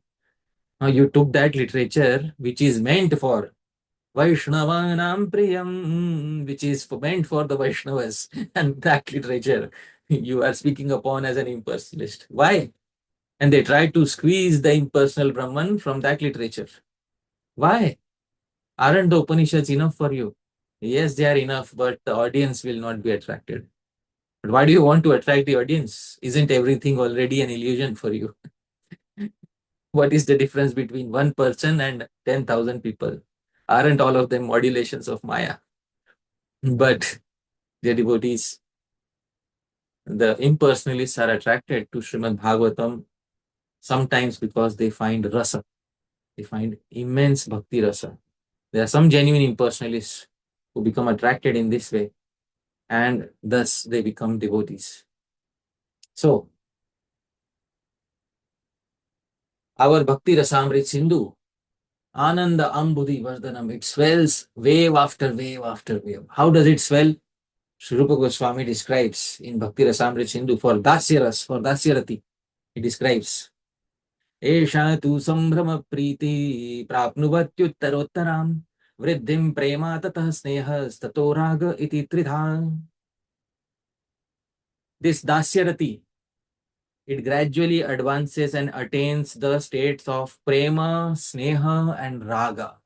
Now you took that literature which is meant for Vaishnavanam Priyam, which is meant for the Vaishnavas, and that literature you are speaking upon as an impersonalist. Why? And they try to squeeze the impersonal Brahman from that literature. Why? Aren't the Upanishads enough for you? Yes, they are enough, but the audience will not be attracted. But why do you want to attract the audience? Isn't everything already an illusion for you? What is the difference between one person and 10,000 people? Aren't all of them modulations of Maya? But the devotees, the impersonalists are attracted to Srimad Bhagavatam sometimes because they find rasa. They find immense bhakti rasa. There are some genuine impersonalists who become attracted in this way, and thus they become devotees. So, our Bhakti Rasamrit Sindhu, ānandāmbudhi-vardhanam, it swells wave after wave after wave. How does it swell? Sri Rupa Goswami describes in Bhakti Rasamrit Sindhu for Dasyaras, for Dasyarati. He describes, Esha tu sambhrama priti prapnuvatyuttarottaram vriddhim prema tatah snehas tato raga iti tridha. This Dasyarati, it gradually advances and attains the states of prema, sneha, and raga.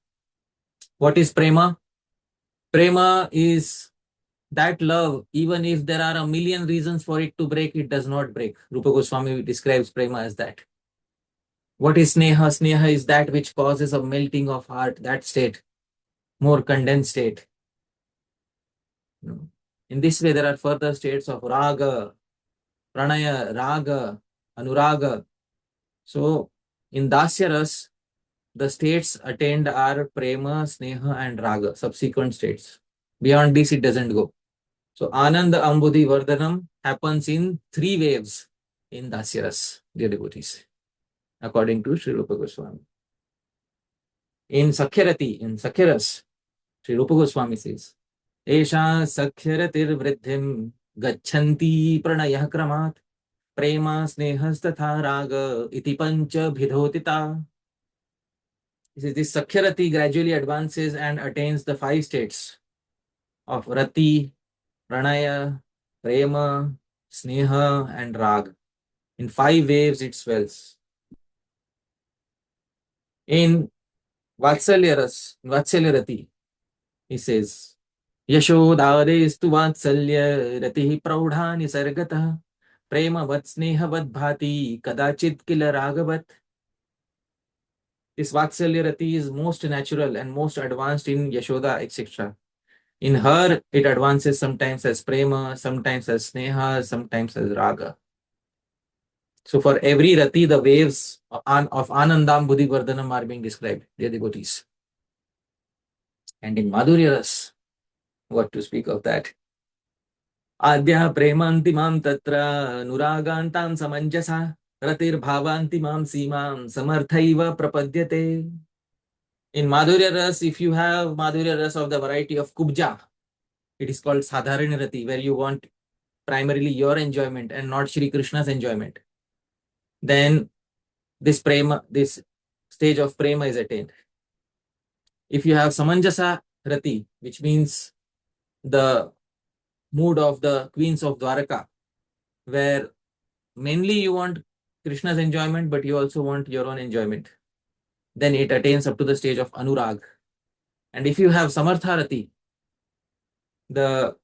What is prema? Prema is that love, even if there are a million reasons for it to break, it does not break. Rupa Goswami describes prema as that. What is sneha? Sneha is that which causes a melting of heart, that state, more condensed state. In this way, there are further states of raga, pranaya, raga, anuraga. So, in Dasyaras, the states attained are prema, sneha, and raga, subsequent states. Beyond this, it doesn't go. So, ānandāmbudhi-vardhanam happens in 3 waves in Dasyaras, dear devotees, according to Sri Rupa Goswami. In Sakhyarati, in Sakhyaras, Sri Rupa Goswami says, Esha Sakhyaratir-vriddhim gachanti pranayah kramat prema snehas tatha raga iti pancha bhidhotita. He says this Sakhyarati gradually advances and attains the 5 states of Rati, Pranaya, Prema, Sneha, and Rag. In 5 waves it swells. In Vatsalya-rati, he says, Yashodādestu Vatsalya ratihi praudhani sargatah prema vat sneha vat bhati kadachit kila ragavat. This Vatsalya-rati is most natural and most advanced in Yashoda, etc. In her, it advances sometimes as prema, sometimes as sneha, sometimes as raga. So for every rati, the waves of ānandāmbudhi-vardhanam are being described, dear devotees. And in Madhurya Ras, what to speak of that? Adya premantimam tatra nuragantam samanjasa ratir bhavantimam simam samarthaiva prapadyate. In Madhurya Ras, if you have Madhurya Ras of the variety of Kubja, it is called Sadharana Rati, where you want primarily your enjoyment and not Shri Krishna's enjoyment. Then this prema, this stage of prema is attained. If you have Samanjasa Rati, which means the mood of the queens of Dwaraka, where mainly you want Krishna's enjoyment, but you also want your own enjoyment, then it attains up to the stage of Anurag. And if you have Samartha Rati, the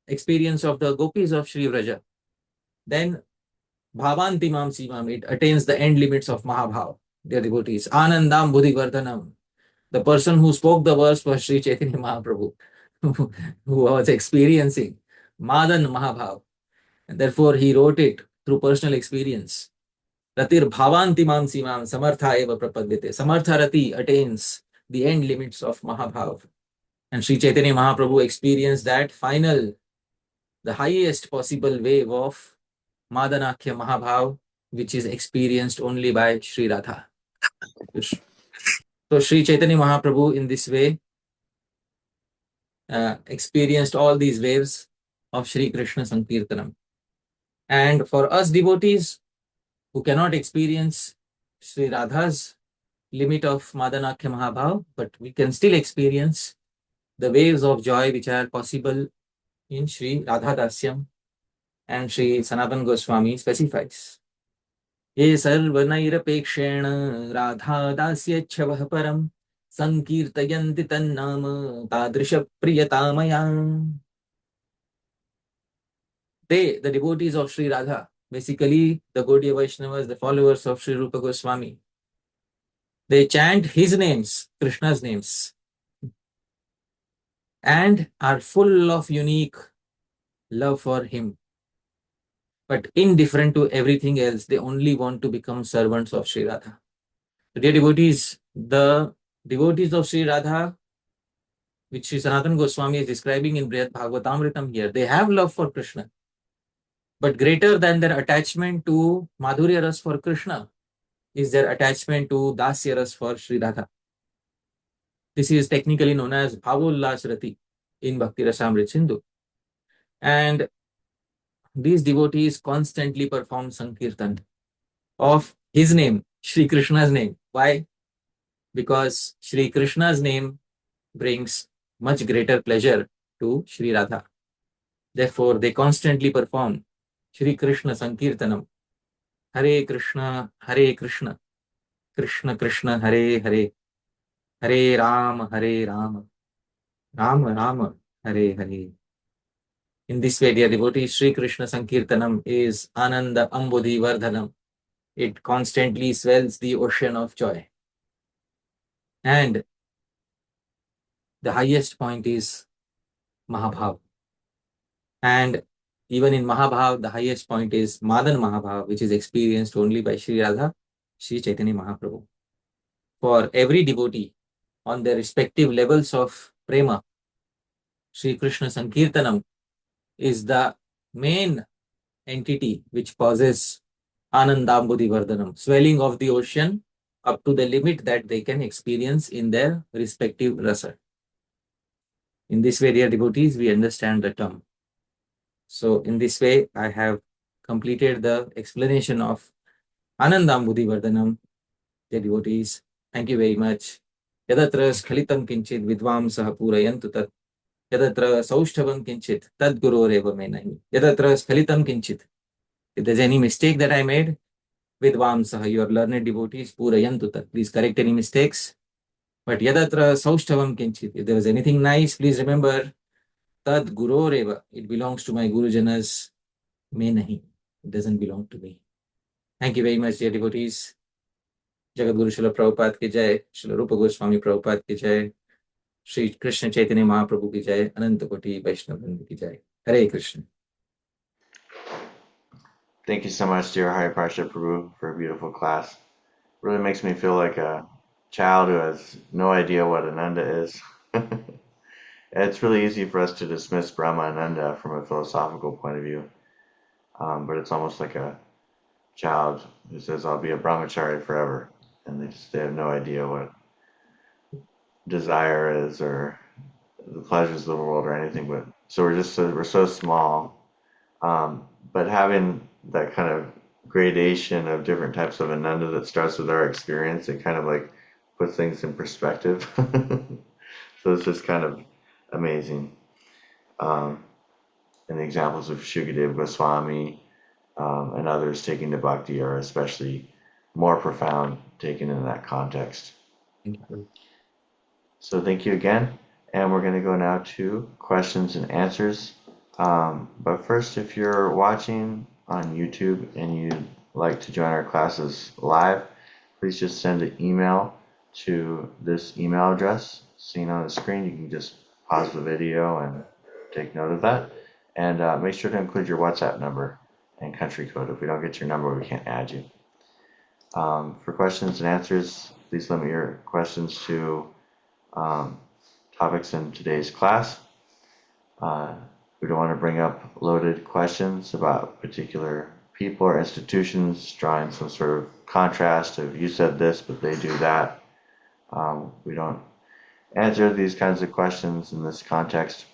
experience of the gopis of Shri Vraja, then Bhavantimam Simam, it attains the end limits of Mahabhav, dear devotees. ānandāmbudhi-vardhanam. The person who spoke the verse was Sri Chaitanya Mahaprabhu, who was experiencing Madan Mahabhav. And therefore, he wrote it through personal experience. Ratir bhavantimam simam samartha eva prapadyate. Samartha rati attains the end limits of Mahabhav. And Sri Chaitanya Mahaprabhu experienced that final, the highest possible wave of Madanakhya Mahabhav, which is experienced only by Sri Radha. So Sri Chaitanya Mahaprabhu in this way experienced all these waves of Shri Krishna Sankirtanam. And for us devotees who cannot experience Sri Radha's limit of Madanakhya Mahabhav, but we can still experience the waves of joy which are possible in Sri Radha Dasyam, and Sri Sanatan Goswami specifies. ये सर्वनैरपेक्षेण राधा दास्यच्छवः परं संकीर्तयन्ति तन्नाम तादृश प्रियतामया. They, the devotees of Sri Radha, basically the Gaudiya Vaishnavas, the followers of Sri Rupa Goswami, they chant his names, Krishna's names, and are full of unique love for him. But indifferent to everything else, they only want to become servants of Sri Radha. So dear devotees, the devotees of Sri Radha, which Sri Sanatan Goswami is describing in Brihad Bhagavatamritam here, they have love for Krishna. But greater than their attachment to Madhurya Ras for Krishna is their attachment to Dasya Ras for Sri Radha. This is technically known as Bhavullas Rati in Bhakti Rasamrit Sindhu. And these devotees constantly perform Sankirtan of his name, Shri Krishna's name. Why? Because Shri Krishna's name brings much greater pleasure to Shri Radha. Therefore, they constantly perform Shri Krishna Sankirtanam. Hare Krishna, Krishna Krishna, Hare Hare, Hare Rama, Rama Rama, Hare Hare. In this way, dear devotees, Shri Krishna Sankirtanam is ānandāmbudhi-vardhanam. It constantly swells the ocean of joy. And the highest point is Mahabhav. And even in Mahabhav, the highest point is Madan Mahabhav, which is experienced only by Sri Radha, Sri Chaitanya Mahaprabhu. For every devotee on their respective levels of prema, Sri Krishna Sankirtanam is the main entity which causes ānandāmbudhi-vardhanam, swelling of the ocean up to the limit that they can experience in their respective rasa. In this way, dear devotees, we understand the term. So in this way, I have completed the explanation of ānandāmbudhi-vardhanam. Dear devotees, thank you very much. Yadatra skhalitam kinchit vidvamsah purayantu tat. Yadatra saushthavam kinchit tad guroreva me nahi. Yadatra skhalitam kinchit. If there's any mistake that I made, vidvamsah, your learned devotees, purayantu tat. Please correct any mistakes. But yadatra saushthavam kinchit. If there was anything nice, please remember, tad guroreva. It belongs to my gurujanas. Me nahi. It doesn't belong to me. Thank you very much, dear devotees. Jagat Guru Srila Prabhupada ki jai, Srila Rupa Goswami Prabhupada ki jai, Shri Krishna Chaitanya Mahaprabhu ki jai, Ananta Koti Vaishnava Vrinda ki jai. Hare Krishna. Thank you so much, dear Hari Parshad Prabhu, for a beautiful class. Really makes me feel like a child who has no idea what Ananda is. It's really easy for us to dismiss Brahma Ananda from a philosophical point of view, but it's almost like a child who says, I'll be a brahmachari forever, and they have no idea what desire is or the pleasures of the world or anything. But so we're so small, but having that kind of gradation of different types of Ananda that starts with our experience, it kind of like puts things in perspective. So it's just kind of amazing. And the examples of Shukadeva Goswami and others taking to bhakti are especially more profound taken in that context. So thank you again, and we're going to go now to questions and answers. But first, if you're watching on YouTube and you'd like to join our classes live, please just send an email to this email address seen on the screen. You can just pause the video and take note of that, and make sure to include your WhatsApp number and country code. If we don't get your number, we can't add you. For questions and answers, please limit your questions to topics in today's class. We don't want to bring up loaded questions about particular people or institutions, drawing some sort of contrast of you said this, but they do that. We don't answer these kinds of questions in this context.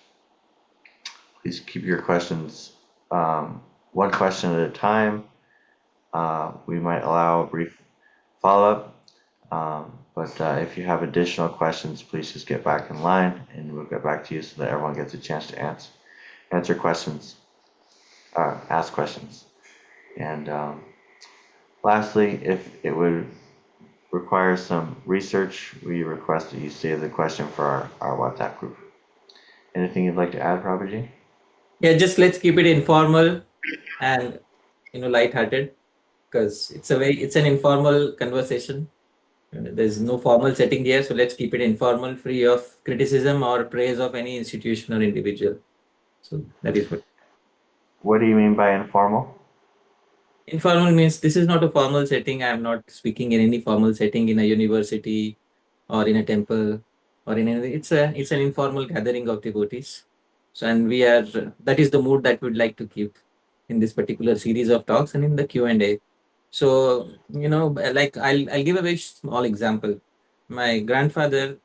please keep your questions one question at a time. We might allow a brief follow-up, but if you have additional questions, please just get back in line and we'll get back to you so that everyone gets a chance to answer questions, ask questions. And lastly, if it would require some research, we request that you save the question for our WhatsApp group. Anything you'd like to add, Prabhuji? Yeah, just let's keep it informal and lighthearted, because it's an informal conversation. There's no formal setting here, so let's keep it informal, free of criticism or praise of any institution or individual. So that is what. What do you mean by informal? Informal means this is not a formal setting. I'm not speaking in any formal setting in a university or in a temple or in anything. It's an informal gathering of devotees. So, and that is the mood that we'd like to keep in this particular series of talks and in the Q&A. So, like I'll give a very small example. My grandfather,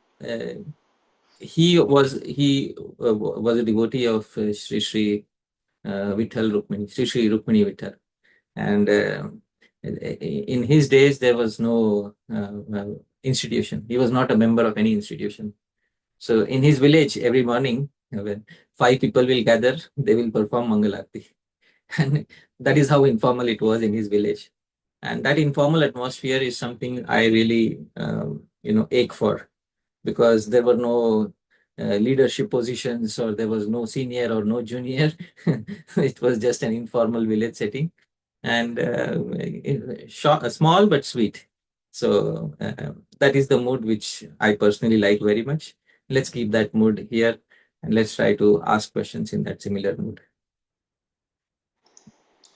he was a devotee of Shri Vitthal Rukmini, Shri Rukmini Vitthal. And in his days, there was no institution. He was not a member of any institution. So in his village, every morning, when 5 people will gather, they will perform Mangal Aarti. And that is how informal it was in his village. And that informal atmosphere is something I really, ache for, because there were no leadership positions, or there was no senior or no junior. It was just an informal village setting, and small but sweet. So that is the mood which I personally like very much. Let's keep that mood here, and let's try to ask questions in that similar mood.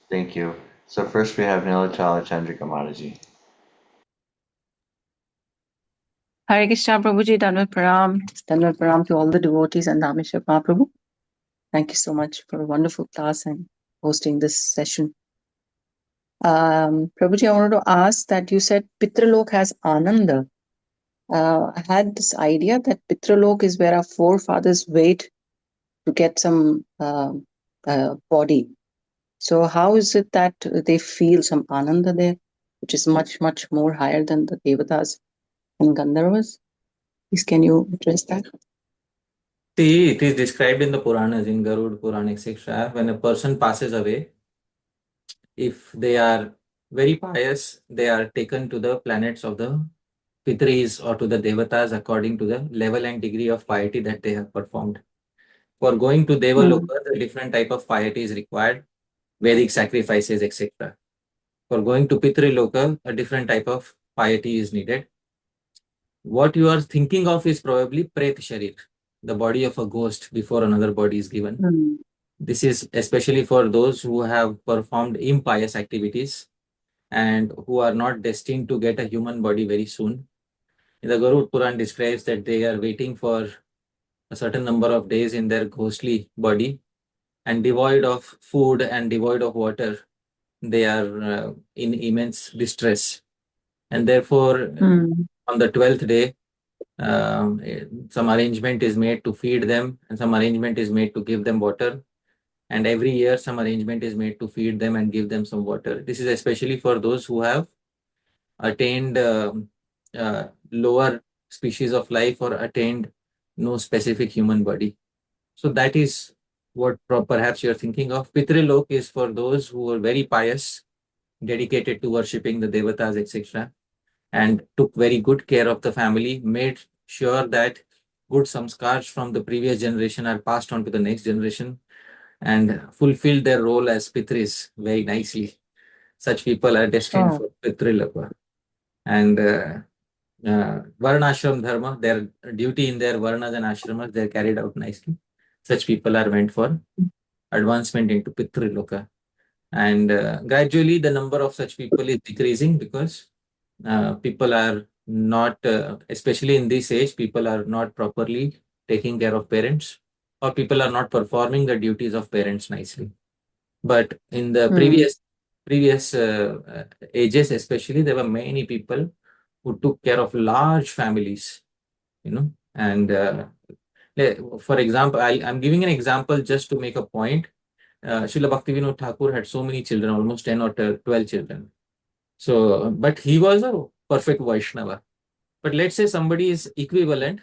Thank you. So first we have Nilachala Chandrika Mataji. Hare Krishna Prabhuji, Dandavat Pranam to all the devotees and Dhāmeśvara Mahāprabhu. Thank you so much for a wonderful class and hosting this session. Prabhuji, I wanted to ask that you said Pitralok has Ananda. I had this idea that Pitralok is where our forefathers wait to get some body. So how is it that they feel some Ananda there, which is much, much more higher than the Devatas and Gandharvas? Please, can you address that? See, it is described in the Puranas, in Garud Purana, etc. When a person passes away, if they are very pious, they are taken to the planets of the Pitris or to the Devatas according to the level and degree of piety that they have performed. For going to Devaloka, the different type of piety is required, Vedic sacrifices, etc. For going to Pitriloka, a different type of piety is needed. What you are thinking of is probably Pret Sharir, the body of a ghost before another body is given. This is especially for those who have performed impious activities and who are not destined to get a human body very soon. The Garud Puran describes that they are waiting for a certain number of days in their ghostly body, and devoid of food and devoid of water, they are in immense distress. And therefore, on the 12th day, some arrangement is made to feed them, and some arrangement is made to give them water. And every year, some arrangement is made to feed them and give them some water. This is especially for those who have attained lower species of life or attained no specific human body. So that is what perhaps you're thinking of. Pitrilok is for those who are very pious, dedicated to worshipping the Devatas, etc., and took very good care of the family, made sure that good samskars from the previous generation are passed on to the next generation, and fulfilled their role as Pitris very nicely. Such people are destined for Pitrilok. And Varnashram Dharma, their duty in their Varnas and Ashramas, they're carried out nicely. Such people are meant for advancement into Pitriloka. And gradually the number of such people is decreasing, because people are not, especially in this age, people are not properly taking care of parents, or people are not performing the duties of parents nicely. But in the previous ages, especially, there were many people who took care of large families, and For example, I'm giving an example just to make a point. Srila Bhaktivinoda Thakur had so many children, almost 10 or 12 children. So, but he was a perfect Vaishnava. But let's say somebody is equivalent,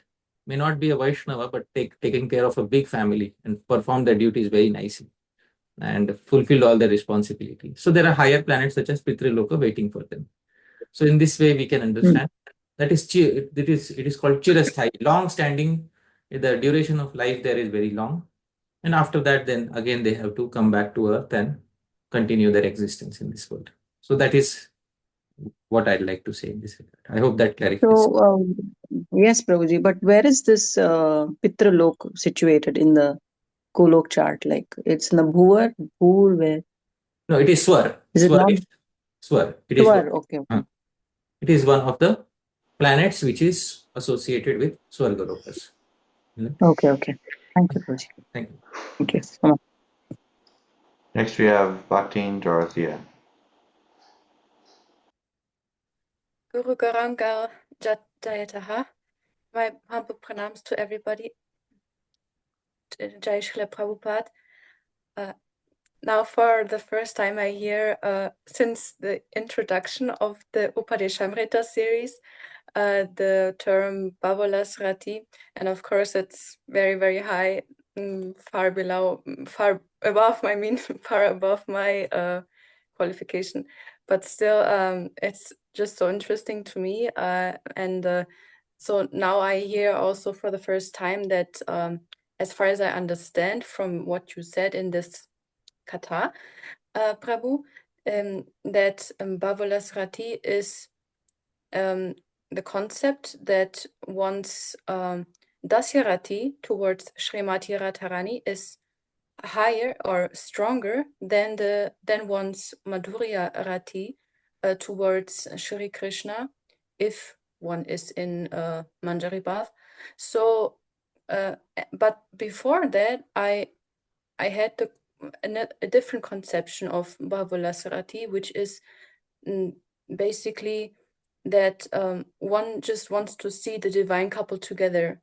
may not be a Vaishnava, but taking care of a big family and perform their duties very nicely and fulfilled all their responsibilities. So there are higher planets such as Pitriloka waiting for them. So in this way, we can understand that it is called Chirasthai, long standing. The duration of life there is very long. And after that, then again, they have to come back to earth and continue their existence in this world. So that is what I'd like to say in this regard. I hope that clarifies. So, yes, Prabhuji, but where is this Pitralok situated in the Golok chart? Like it's in the Bhuvar, Bhur, where? No, it is Swar. Is it Swar not? is Swar. It is Swar, okay. it is one of the planets which is associated with Swargalokas. Okay. Thank you, Prabhuji. Thank you. Thank you so much. Next we have Bhaktin Dorothea. Guru Garangar Jayataha. My humble pranams to everybody. Jai Srila Prabhupada. Now for the first time I hear, since the introduction of the Upadeshamrita series, the term Bhavolas Rati, and of course it's very, very high, far above my qualification, but still it's just so interesting to me, and so now I hear also for the first time that as far as I understand from what you said in this Katha, Prabhu, that Bhavolas Rati is the concept that one's Dasyarati towards Srimati Radharani is higher or stronger than one's Madhurya Rati towards Shri Krishna, if one is in Manjari Bhav. So, but before that, I had a different conception of Bhavolas Rati, which is basically that one just wants to see the divine couple together.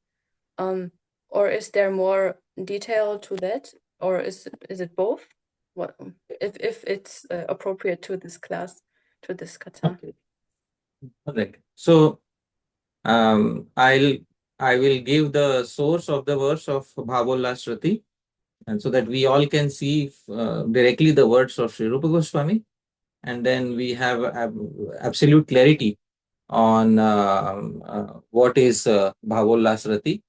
Or is there more detail to that? Or is it both? What if it's appropriate to this class, to this katha? Okay. All right. So I will give the source of the verse of Bhavolas Rati, and so that we all can see directly the words of Sri Rupa Goswami, and then we have absolute clarity on what is Bhavolas Rati.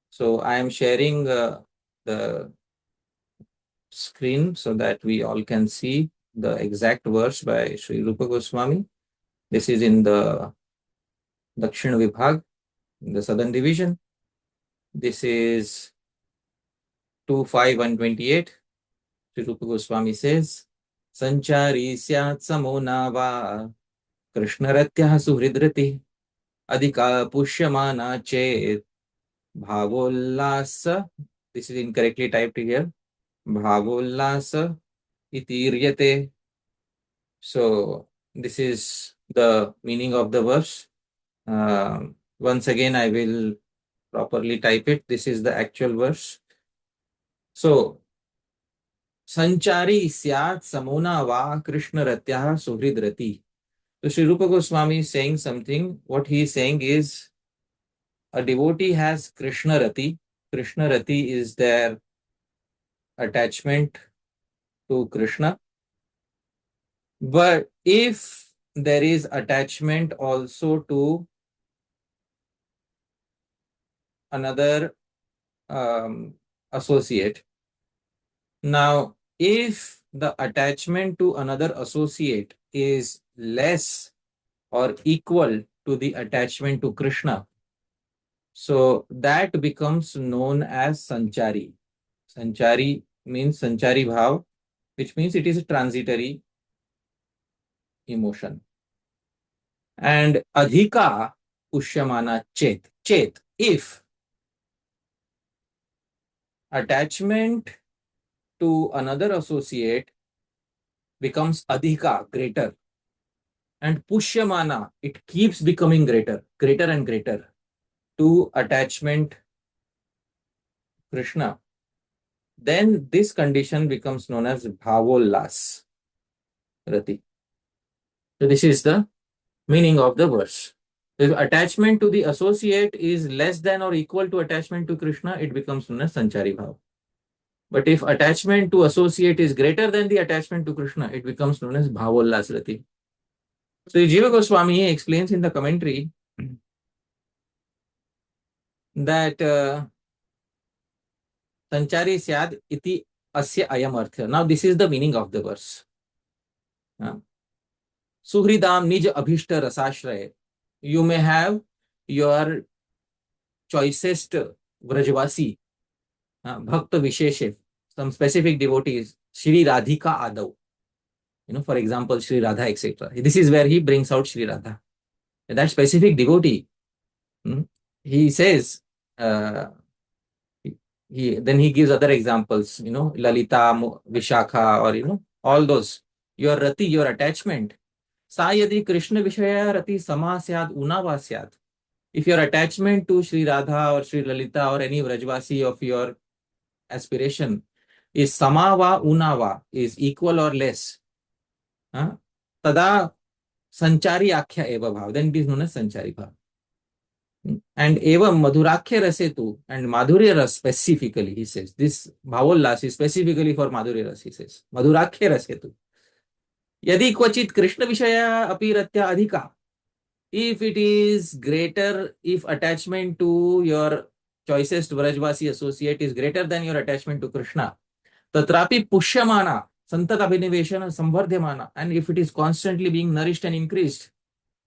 So I am sharing the screen so that we all can see the exact verse by Sri Rupa Goswami. This is in the Dakshin Vibhag, in the Southern Division. This is 2.5.128. Sri Rupa Goswami says, Sanchari syat samonava Krishnaratyah suhridrati adhika pushyamana chet bhavollasa. This is incorrectly typed here. Bhavollasa itiryate. So this is the meaning of the verse. Once again, I will properly type it. This is the actual verse. So, Sanchari syat samona va Krishna ratyah suhridrati. So, Sri Rupa Goswami is saying something. What he is saying is, a devotee has Krishna rati. Krishna rati is their attachment to Krishna. But if there is attachment also to another associate. Now, if the attachment to another associate is less or equal to the attachment to Krishna, so that becomes known as Sanchari. Sanchari means Sanchari Bhav, which means it is a transitory emotion. And Adhika Pushyamana Chet. Chet, if attachment to another associate becomes Adhika, greater, and Pushyamana, it keeps becoming greater and greater to attachment Krishna, then this condition becomes known as bhavollas rati. So this is the meaning of the verse. If attachment to the associate is less than or equal to attachment to Krishna, it becomes known as sanchari bhav. But if attachment to associate is greater than the attachment to Krishna, it becomes known as bhavollas rati. So Jiva Goswami explains in the commentary that sanchari syad iti asya ayam artha. Now this is the meaning of the verse. Suhridam nij abhishta rasashraya. You may have your choicest Vrajvasi, Bhakta Visheshe, some specific devotees, Shri Radhika Adav. For example, Shri Radha, etc. This is where he brings out Shri Radha. That specific devotee, he says, then he gives other examples, Lalita, Vishakha, or, all those. Your rati, your attachment. Sa yadi Krishna Vishaya rati sama syad unava syad. If your attachment to Shri Radha or Shri Lalita or any Vrajvasi of your aspiration is samava unava, is equal or less, tada sanchari akhya eva bhav, then it is known as sanchari bhav. And evam madhurakhya rasetu, and madhurya ras specifically, he says, this bhavollas is specifically for madhurya ras, he says, madhurakhya rasetu. Yadi kvachit Krishna Vishaya api ratya adhika. If it is greater, if attachment to your choicest Vrajvasi associate is greater than your attachment to Krishna, tatrapi pushyamana, santat abhiniveshana samvardhyamana, and if it is constantly being nourished and increased,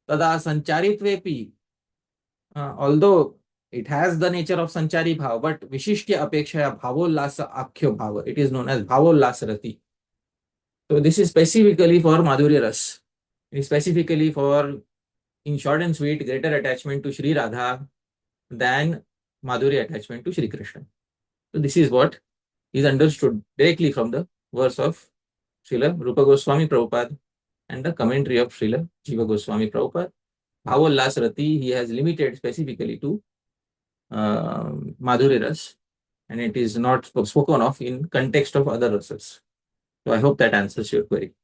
tada sancharitvepi, although it has the nature of sanchari bhav, but vishishtya apekshaya bhavollasa akhyo bhava, it is known as bhavollasa rati. So this is specifically for madhurya ras. It is specifically for, in short and sweet, greater attachment to Shri Radha than madhurya attachment to Shri Krishna. So this is what is understood directly from the verse of Srila Rupa Goswami Prabhupada and the commentary of Srila Jiva Goswami Prabhupada. Bhavollas rati he has limited specifically to madhurya ras, and it is not spoken of in context of other rasas. So I hope that answers your query.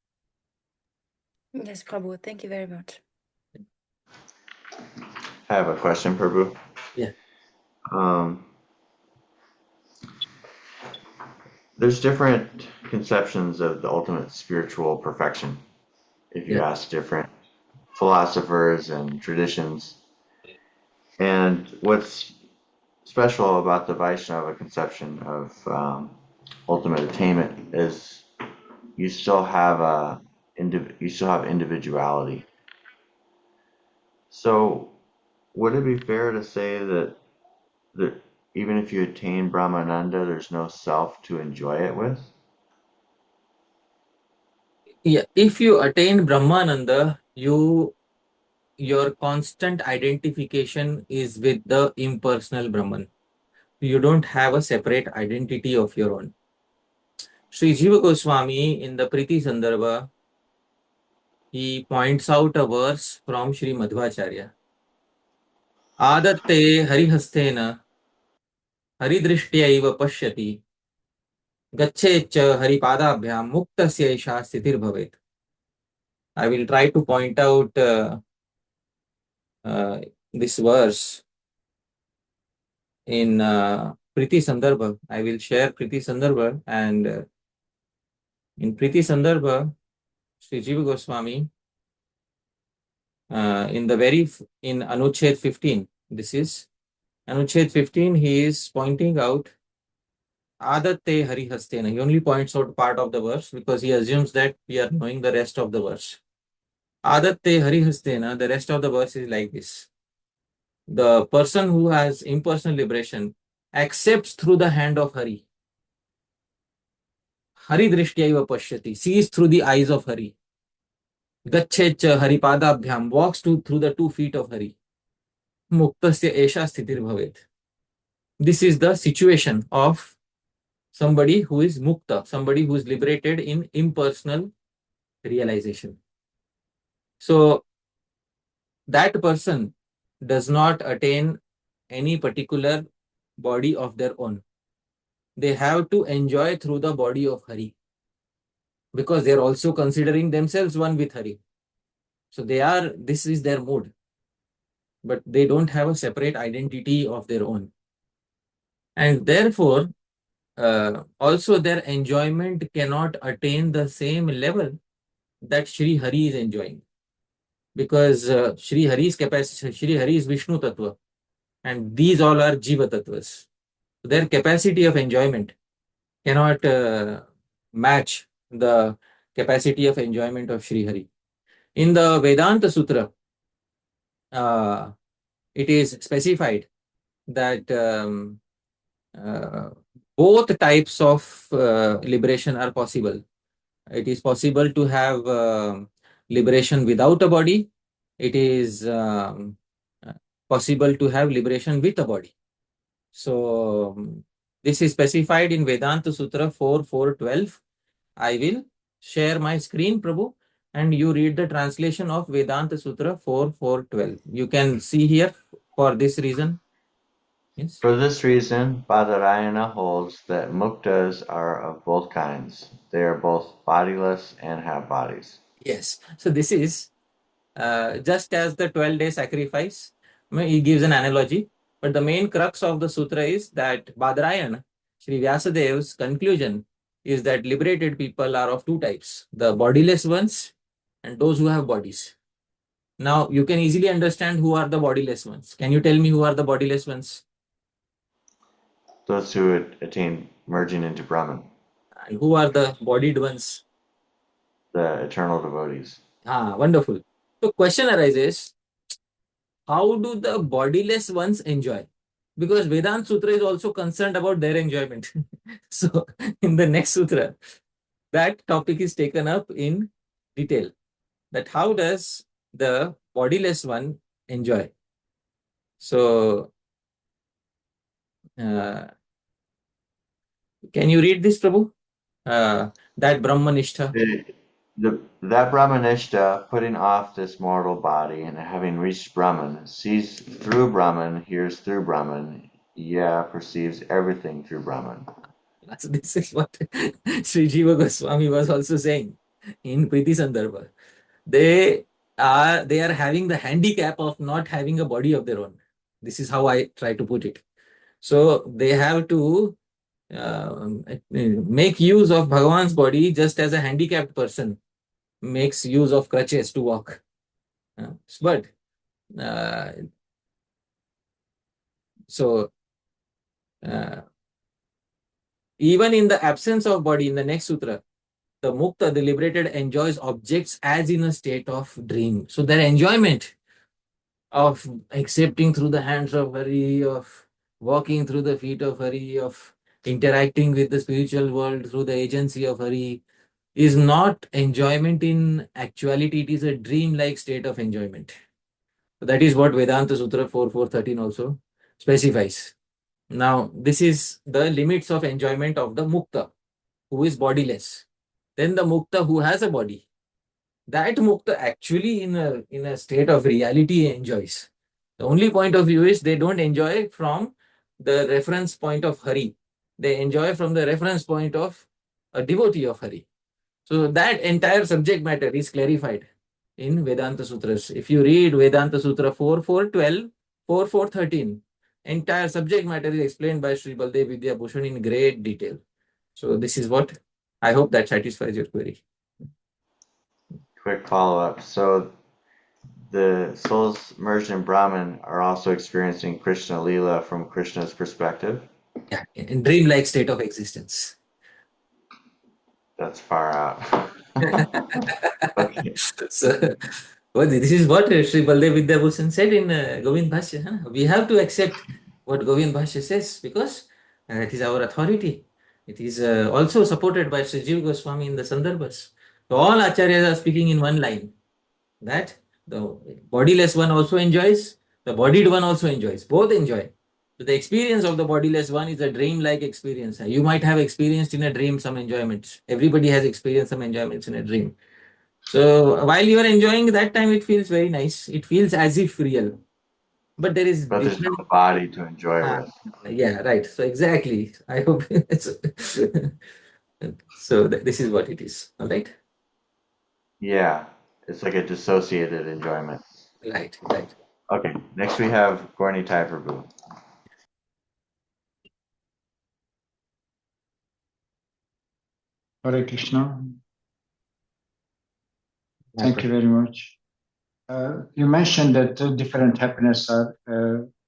Yes, Prabhu, thank you very much. I have a question, Prabhu. Yeah. There's different conceptions of the ultimate spiritual perfection. If you ask different philosophers and traditions, and what's special about the Vaishnava conception of ultimate attainment is you still have individuality. So, would it be fair to say that even if you attain Brahmananda, there's no self to enjoy it with? Yeah, if you attain Brahmananda, your constant identification is with the impersonal Brahman. You don't have a separate identity of your own. Sri Jiva Goswami in the Priti Sandarbha, he points out a verse from Sri Madhvacharya. Adatte harihastena haridrishtya pashyati gacchecha haripadabhyam muktasya isha sthitir bhavet. I will try to point out this verse in Priti Sandarbha. I will share Priti Sandarbha, and in Priti Sandarbha, Sri Jiva Goswami, in Anuched 15, this is Anuched 15, he is pointing out Adatte harihastena. He only points out part of the verse because he assumes that we are knowing the rest of the verse. Adatte harihastena, the rest of the verse is like this. The person who has impersonal liberation accepts through the hand of Hari. Hari drishtya pashyati, sees through the eyes of Hari. Gacchecha haripadabhyam, walks through the 2 feet of Hari. Muktasya esha sthitir bhavet. This is the situation of somebody who is mukta, somebody who is liberated in impersonal realization. So that person does not attain any particular body of their own. they have to enjoy through the body of Hari, because they are also considering themselves one with Hari. So this is their mood, but they don't have a separate identity of their own. And therefore, also their enjoyment cannot attain the same level that Shri Hari is enjoying. Because Shri Hari's capacity, Shri Hari is Vishnu Tattva, and these all are Jiva Tattvas. Their capacity of enjoyment cannot match the capacity of enjoyment of Shri Hari. In the Vedanta Sutra, it is specified that both types of liberation are possible. It is possible to have liberation without a body. It is possible to have liberation with a body. So this is specified in Vedanta Sutra 4.4.12. I will share my screen, Prabhu, and you read the translation of Vedanta Sutra 4.4.12. You can see here for this reason. Yes. For this reason, Badarayana holds that muktas are of both kinds. They are both bodiless and have bodies. Yes. So this is just as the 12-day sacrifice. He gives an analogy, but the main crux of the sutra is that Badarayana, Sri Vyasadev's conclusion is that liberated people are of two types, the bodiless ones and those who have bodies. Now, you can easily understand who are the bodiless ones. Can you tell me who are the bodiless ones? Those who attain merging into Brahman, And who are the bodied ones? the eternal devotees. Wonderful. So question arises, how do the bodiless ones enjoy? Because Vedanta Sutra is also concerned about their enjoyment. So in the next sutra, that topic is taken up in detail. That how does the bodiless one enjoy? So can you read this, Prabhu? That Brahmanishta. That Brahmanishta, putting off this mortal body and having reached Brahman, sees through Brahman, hears through Brahman, perceives everything through Brahman. This is what Sri Jiva Goswami was also saying in Priti Sandarbha. They are having the handicap of not having a body of their own. This is how I try to put it. So they have to make use of Bhagavan's body just as a handicapped person makes use of crutches to walk. But even in the absence of body, in the next sutra, the mukta, the liberated, enjoys objects as in a state of dream. So their enjoyment of accepting through the hands of Hari, of walking through the feet of Hari, of interacting with the spiritual world through the agency of Hari, is not enjoyment in actuality. It is a dream-like state of enjoyment. So that is what Vedanta Sutra 4.4.13 also specifies. Now, this is the limits of enjoyment of the mukta, who is bodiless. Then the mukta who has a body. That mukta actually in a state of reality enjoys. The only point of view is they don't enjoy from the reference point of Hari. They enjoy from the reference point of a devotee of Hari. So that entire subject matter is clarified in Vedanta Sutras. If you read Vedanta Sutra 4.4.12, 4.4.13, entire subject matter is explained by Sri Baldev Vidyabhushan in great detail. So this is what I hope that satisfies your query. Quick follow-up. So the souls merged in Brahman are also experiencing Krishna Leela from Krishna's perspective? Yeah, in dream-like state of existence. That's far out. Okay. So, this is what Sri Baldev Vidyabhushan said in Govind Bhashya. We have to accept what Govind Bhashya says because it is our authority. It is also supported by Sri Jiva Goswami in the Sandarbhas. So all acharyas are speaking in one line that the bodiless one also enjoys, the bodied one also enjoys, both enjoy. So the experience of the bodiless one is a dream-like experience. You might have experienced in a dream some enjoyments. Everybody has experienced some enjoyments in a dream. So while you are enjoying that time, it feels very nice. It feels as if real. but there is But there's different. no body to enjoy with. Yeah, right. So exactly. I hope so. This is what it is. All right. Yeah, it's like a dissociated enjoyment. Right. Right. Okay, next we have Gorni Tai Prabhu. Hare Krishna. Thank you very much. You mentioned that different happiness are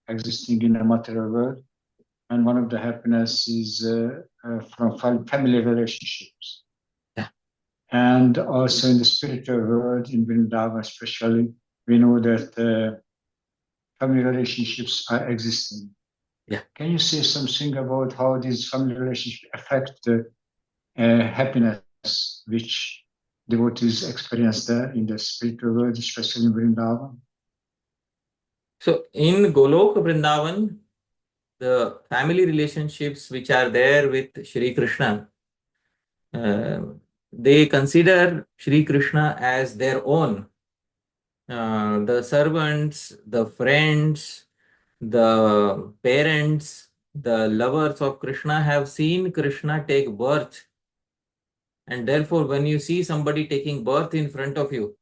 existing in the material world, and one of the happiness is from family relationships. Yeah. And also in the spiritual world, in Vrindavan especially, we know that family relationships are existing. Yeah. Can you say something about how these family relationships affect the happiness which devotees experience there in the spiritual world, especially in Vrindavan? So in Golok Vrindavan, the family relationships which are there with Shri Krishna, they consider Shri Krishna as their own. The servants, the friends, the parents, the lovers of Krishna have seen Krishna take birth. And therefore, when you see somebody taking birth in front of you,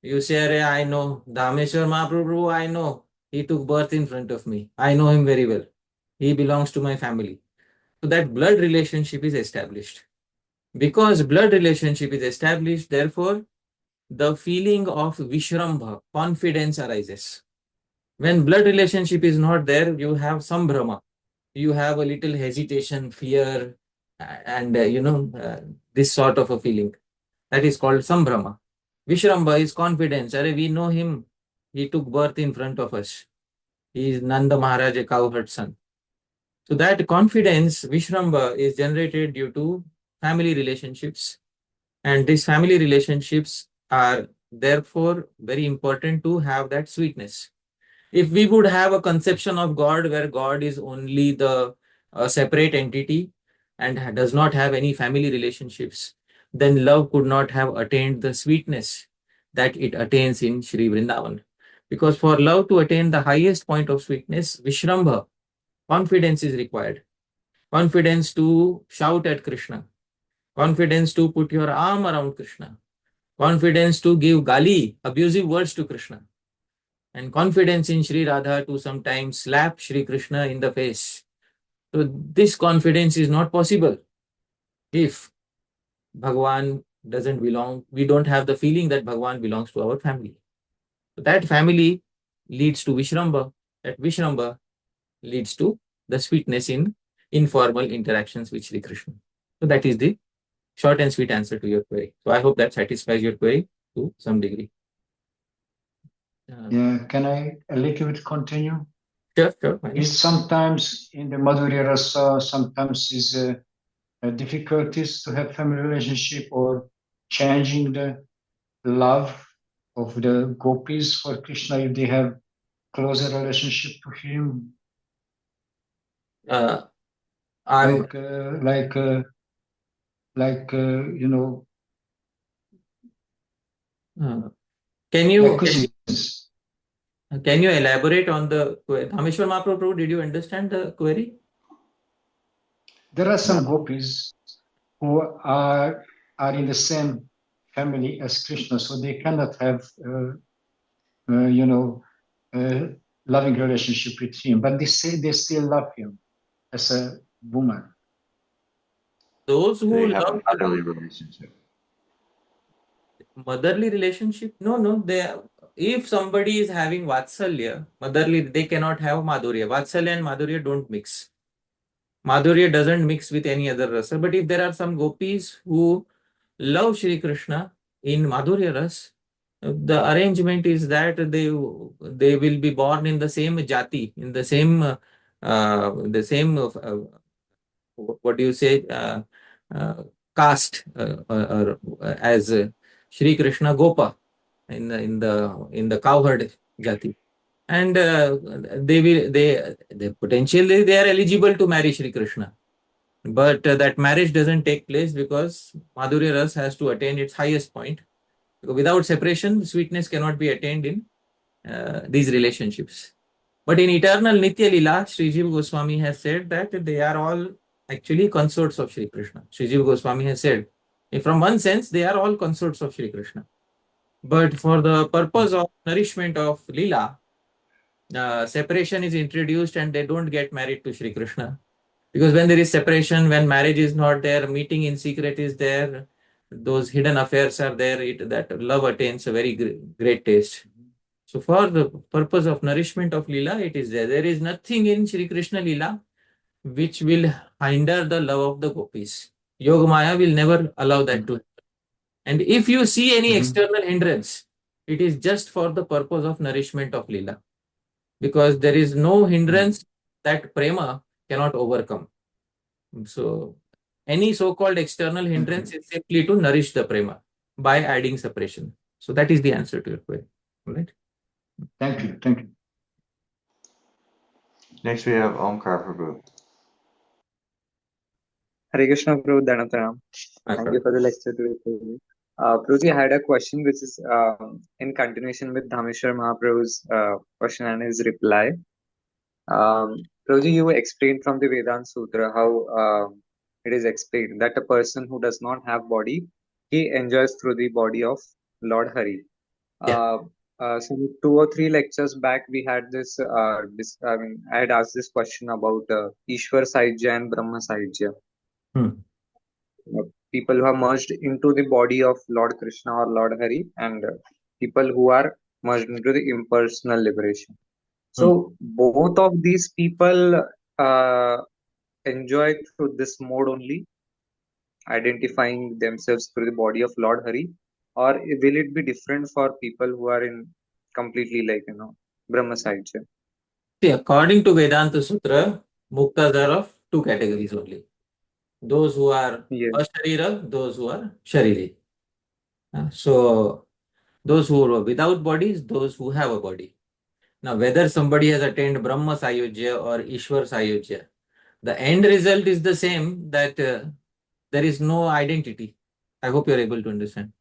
you say, I know Dhāmeśvara Mahāprabhu, I know he took birth in front of me. I know him very well. He belongs to my family. So that blood relationship is established. Because blood relationship is established, therefore, the feeling of Vishrambha, confidence arises. When blood relationship is not there, you have sambhrama. You have a little hesitation, fear, and this sort of a feeling. That is called sambhrama. Vishrambha is confidence. We know him. He took birth in front of us. He is Nanda Maharaj, a cowherd son. So that confidence, Vishrambha, is generated due to family relationships. And these family relationships are therefore very important to have that sweetness. If we would have a conception of God where God is only the separate entity and does not have any family relationships, then love could not have attained the sweetness that it attains in Shri Vrindavan. Because for love to attain the highest point of sweetness, Vishrambha, confidence is required. Confidence to shout at Krishna. Confidence to put your arm around Krishna. Confidence to give gali, abusive words to Krishna. And confidence in Shri Radha to sometimes slap Shri Krishna in the face. So this confidence is not possible if Bhagwan doesn't belong. We don't have the feeling that Bhagwan belongs to our family. So that family leads to Vishrambha. That Vishrambha leads to the sweetness in informal interactions with Shri Krishna. So that is the short and sweet answer to your query. So I hope that satisfies your query to some degree. Yeah, can I a little bit continue? Sure, sure. Is sometimes in the Madhurya Rasa, sometimes is difficulties to have family relationship or changing the love of the gopis for Krishna if they have closer relationship to him. You know. Can you like can you elaborate on the query? Dhāmeśvara Mahāprabhu, did you understand the query? There are some gopis who are in the same family as Krishna, so they cannot have loving relationship with him, but they say they still love him as a woman. Those who They have love a motherly relationship. Motherly relationship? No. If somebody is having Vatsalya, motherly, they cannot have Madhurya. Vatsalya and Madhurya don't mix. Madhurya doesn't mix with any other rasa. But if there are some gopis who love Shri Krishna in Madhurya ras, the arrangement is that they will be born in the same jati, in the same what do you say, caste, as Shri Krishna Gopa in the cowherd jati, and they potentially they are eligible to marry Shri Krishna, but that marriage doesn't take place because Madhurya Ras has to attain its highest point. Without separation, sweetness cannot be attained in these relationships. But in eternal Nitya Lila, Sri Jiva Goswami has said that they are all actually consorts of Shri Krishna. Sri Jiva Goswami has said, from one sense, they are all consorts of Shri Krishna. But for the purpose of nourishment of Lila, separation is introduced and they don't get married to Shri Krishna. Because when there is separation, when marriage is not there, meeting in secret is there, those hidden affairs are there, that love attains a very great taste. So for the purpose of nourishment of Leela, it is there. There is nothing in Shri Krishna Leela which will hinder the love of the gopis. Yoga Maya will never allow that to happen. And if you see any external hindrance, it is just for the purpose of nourishment of Leela. Because there is no hindrance that prema cannot overcome. So any so-called external hindrance is simply to nourish the prema by adding separation. So that is the answer to your question. Right? Thank you. Thank you. Next we have Omkar Prabhu. Hare Krishna, Prabhu Dhanataram. Thank you for the lecture today. Prabhuji, I had a question which is in continuation with Dhāmeśvara Mahaprabhu's question and his reply. Prabhuji, you explained from the Vedanta Sutra how it is explained that a person who does not have body, he enjoys through the body of Lord Hari. So 2 or 3 lectures back, we had this, I had asked this question about Ishwar Sahyajya and Brahma Sahyajya. People who are merged into the body of Lord Krishna or Lord Hari, and people who are merged into the impersonal liberation. So both of these people enjoy through this mode only, identifying themselves through the body of Lord Hari, or will it be different for people who are in completely Brahma Sahyajya? See, according to Vedanta Sutra, muktas are of 2 categories only. Those who are asharira, those who are shariri. So those who are without bodies, those who have a body. Now, whether somebody has attained Brahma Sayojya or Ishwar Sayojya, the end result is the same, that there is no identity. I hope you are able to understand.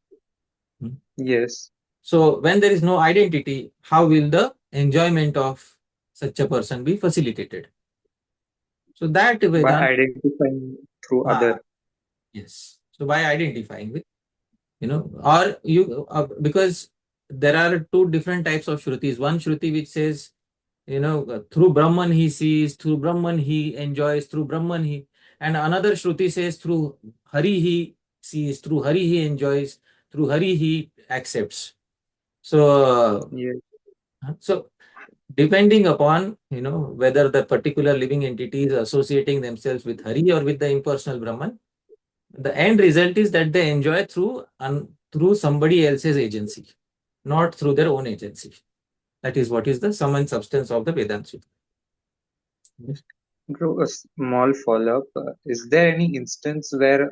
Yes. So when there is no identity, how will the enjoyment of such a person be facilitated? So that Vedanta, by identifying through other. Yes. So by identifying with, or you, because there are 2 different types of Shrutis. One Shruti which says, through Brahman he sees, through Brahman he enjoys, through Brahman he, and another Shruti says through Hari he sees, through Hari he enjoys, through Hari he accepts. So, so depending upon, whether the particular living entity is associating themselves with Hari or with the impersonal Brahman, the end result is that they enjoy through somebody else's agency, not through their own agency. That is what is the sum and substance of the Vedanta Sutra. Yes. A small follow-up. Is there any instance where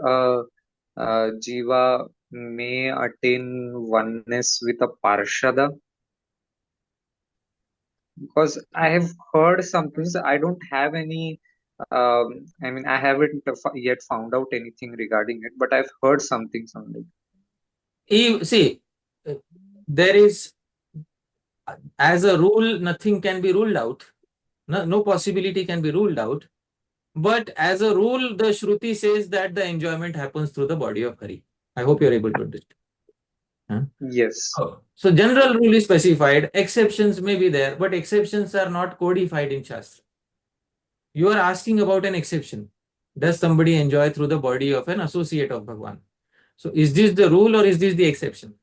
Jiva may attain oneness with a Pārṣada? Because I have heard something, I don't have any, I haven't yet found out anything regarding it, but I've heard something. See, there is, as a rule, nothing can be ruled out. No possibility can be ruled out. But as a rule, the Shruti says that the enjoyment happens through the body of Hari. I hope you're able to understand. Yes. So general rule is specified. Exceptions may be there, but exceptions are not codified in Shastra. You are asking about an exception. Does somebody enjoy through the body of an associate of Bhagwan? So is this the rule or is this the exception?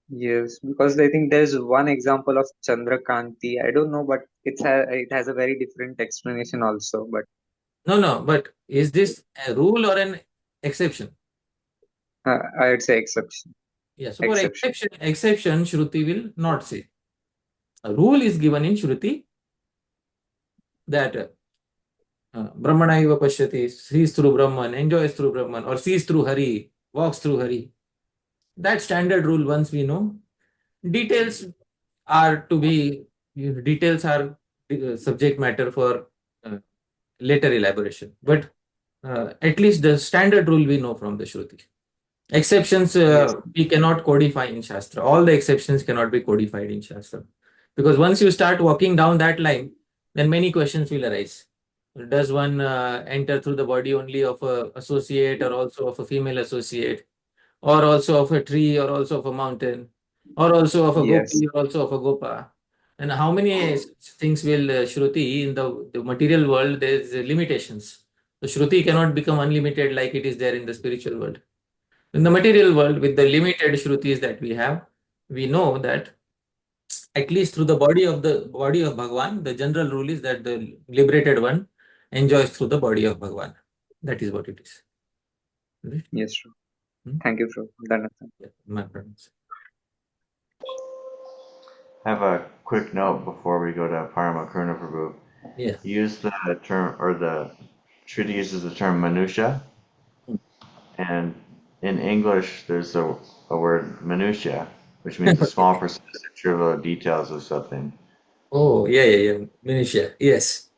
Yes, because I think there's one example of Chandrakanti. I don't know, but it has a very different explanation also. But no, but is this a rule or an exception? I'd say exception. Yes, so for exception, Shruti will not say. A rule is given in Shruti that Brahmana iva pashyati, sees through Brahman, enjoys through Brahman, or sees through Hari, walks through Hari. That standard rule, once we know, details are subject matter for later elaboration. But at least the standard rule we know from the Shruti. Exceptions we cannot codify in Shastra. All the exceptions cannot be codified in Shastra. Because once you start walking down that line, then many questions will arise. Does one enter through the body only of a associate, or also of a female associate, or also of a tree, or also of a mountain, or also of a Yes. gopi, or also of a gopa? And how many things will Shruti in the material world? There's limitations. So Shruti cannot become unlimited like it is there in the spiritual world. In the material world, with the limited Shrutis that we have, we know that at least through the body of Bhagwan, the general rule is that the liberated one enjoys through the body of Bhagwan. That is what it is. Right? Yes, true. Hmm? Thank you, Prabhu. Dhanathan. Yeah, my friends. I have a quick note before we go to Parama Karuna Prabhu. Yeah. You use the term, or the treaty uses the term manusha, and in English there's a word manusha, which means a small percentage of trivial details of something. Oh, yeah. Manisha, yes.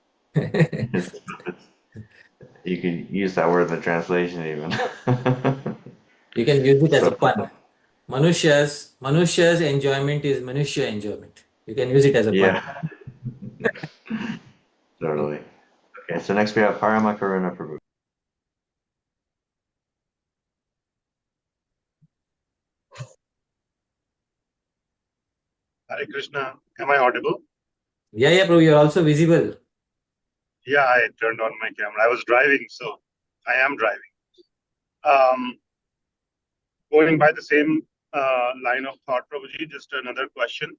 You can use that word in the translation even. You can use it as So- a pun. Manushya's enjoyment is Manushya enjoyment. You can use it as a pun. Yeah. Totally. Okay, so next we have Parama Karuna Prabhu. Hare Krishna. Am I audible? Yeah, bro, you're also visible. Yeah, I turned on my camera. I was driving, so I am driving. Going by the same line of thought, Prabhuji, just another question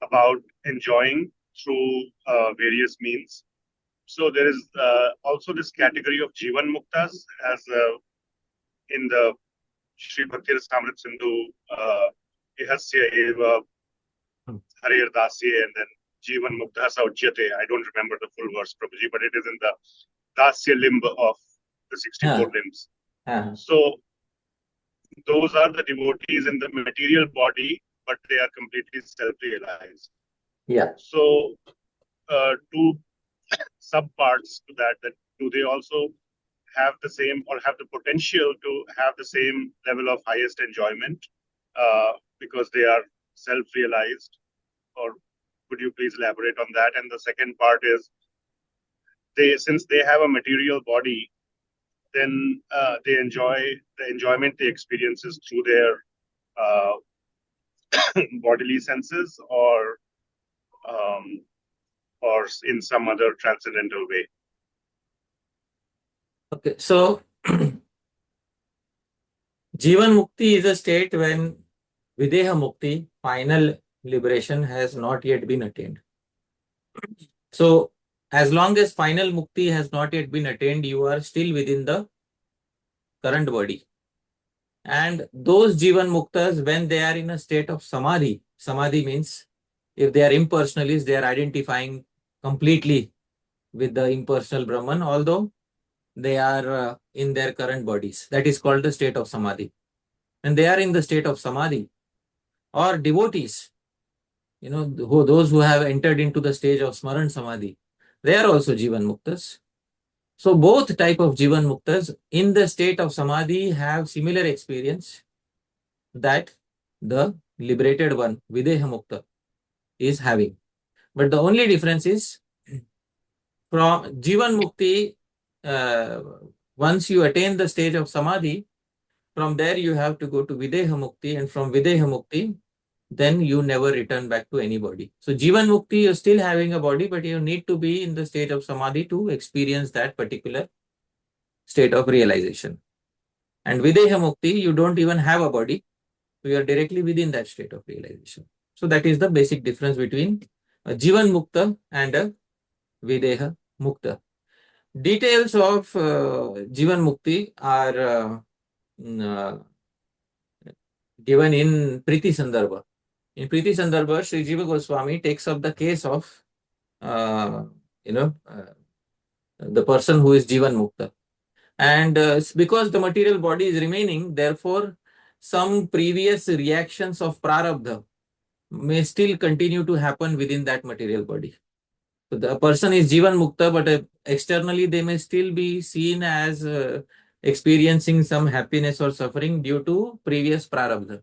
about enjoying through various means. So there is also this category of Jivan Muktas, as in the Shri Bhakti Rasamrit Sindhu, Ihasya Eva Harir Dasya, and then Jivan Mukta Sauchyate. I don't remember the full verse, Prabhuji, but it is in the Dasya limb of the 64 limbs. So those are the devotees in the material body, but they are completely self-realized. Yeah. So two sub-parts to that do they also have the same, or have the potential to have the same level of highest enjoyment because they are self-realized? Or could you please elaborate on that? And the second part is, since they have a material body, then they enjoy the enjoyment they experience is through their bodily senses, or in some other transcendental way. Okay, so Jivan Mukti is a state when Videha Mukti, final liberation, has not yet been attained. So as long as final Mukti has not yet been attained, you are still within the current body. And those Jivan Muktas, when they are in a state of Samadhi, Samadhi means if they are impersonalists, they are identifying completely with the impersonal Brahman, although they are in their current bodies. That is called the state of Samadhi. And they are in the state of Samadhi. Or devotees, those who have entered into the stage of Smaran Samadhi, they are also Jivan Muktas. So both type of Jivan Muktas in the state of Samadhi have similar experience that the liberated one, Videha Mukta, is having. But the only difference is, from Jivan Mukti, once you attain the stage of Samadhi, from there you have to go to Videha Mukti, and from Videha Mukti, then you never return back to any body. So Jivan Mukti, you're still having a body, but you need to be in the stage of Samadhi to experience that particular state of realization. And Videha Mukti, you don't even have a body, so you are directly within that state of realization. So that is the basic difference between a Jivan Mukta and a Videha Mukta. Details of Jivan Mukti are given in Priti Sandarbha. In Priti Sandarbha, Sri Jiva Goswami takes up the case of the person who is Jivan Mukta. And because the material body is remaining, therefore some previous reactions of Prarabdha may still continue to happen within that material body. So the person is Jivan Mukta, but externally they may still be seen as experiencing some happiness or suffering due to previous Prarabdha.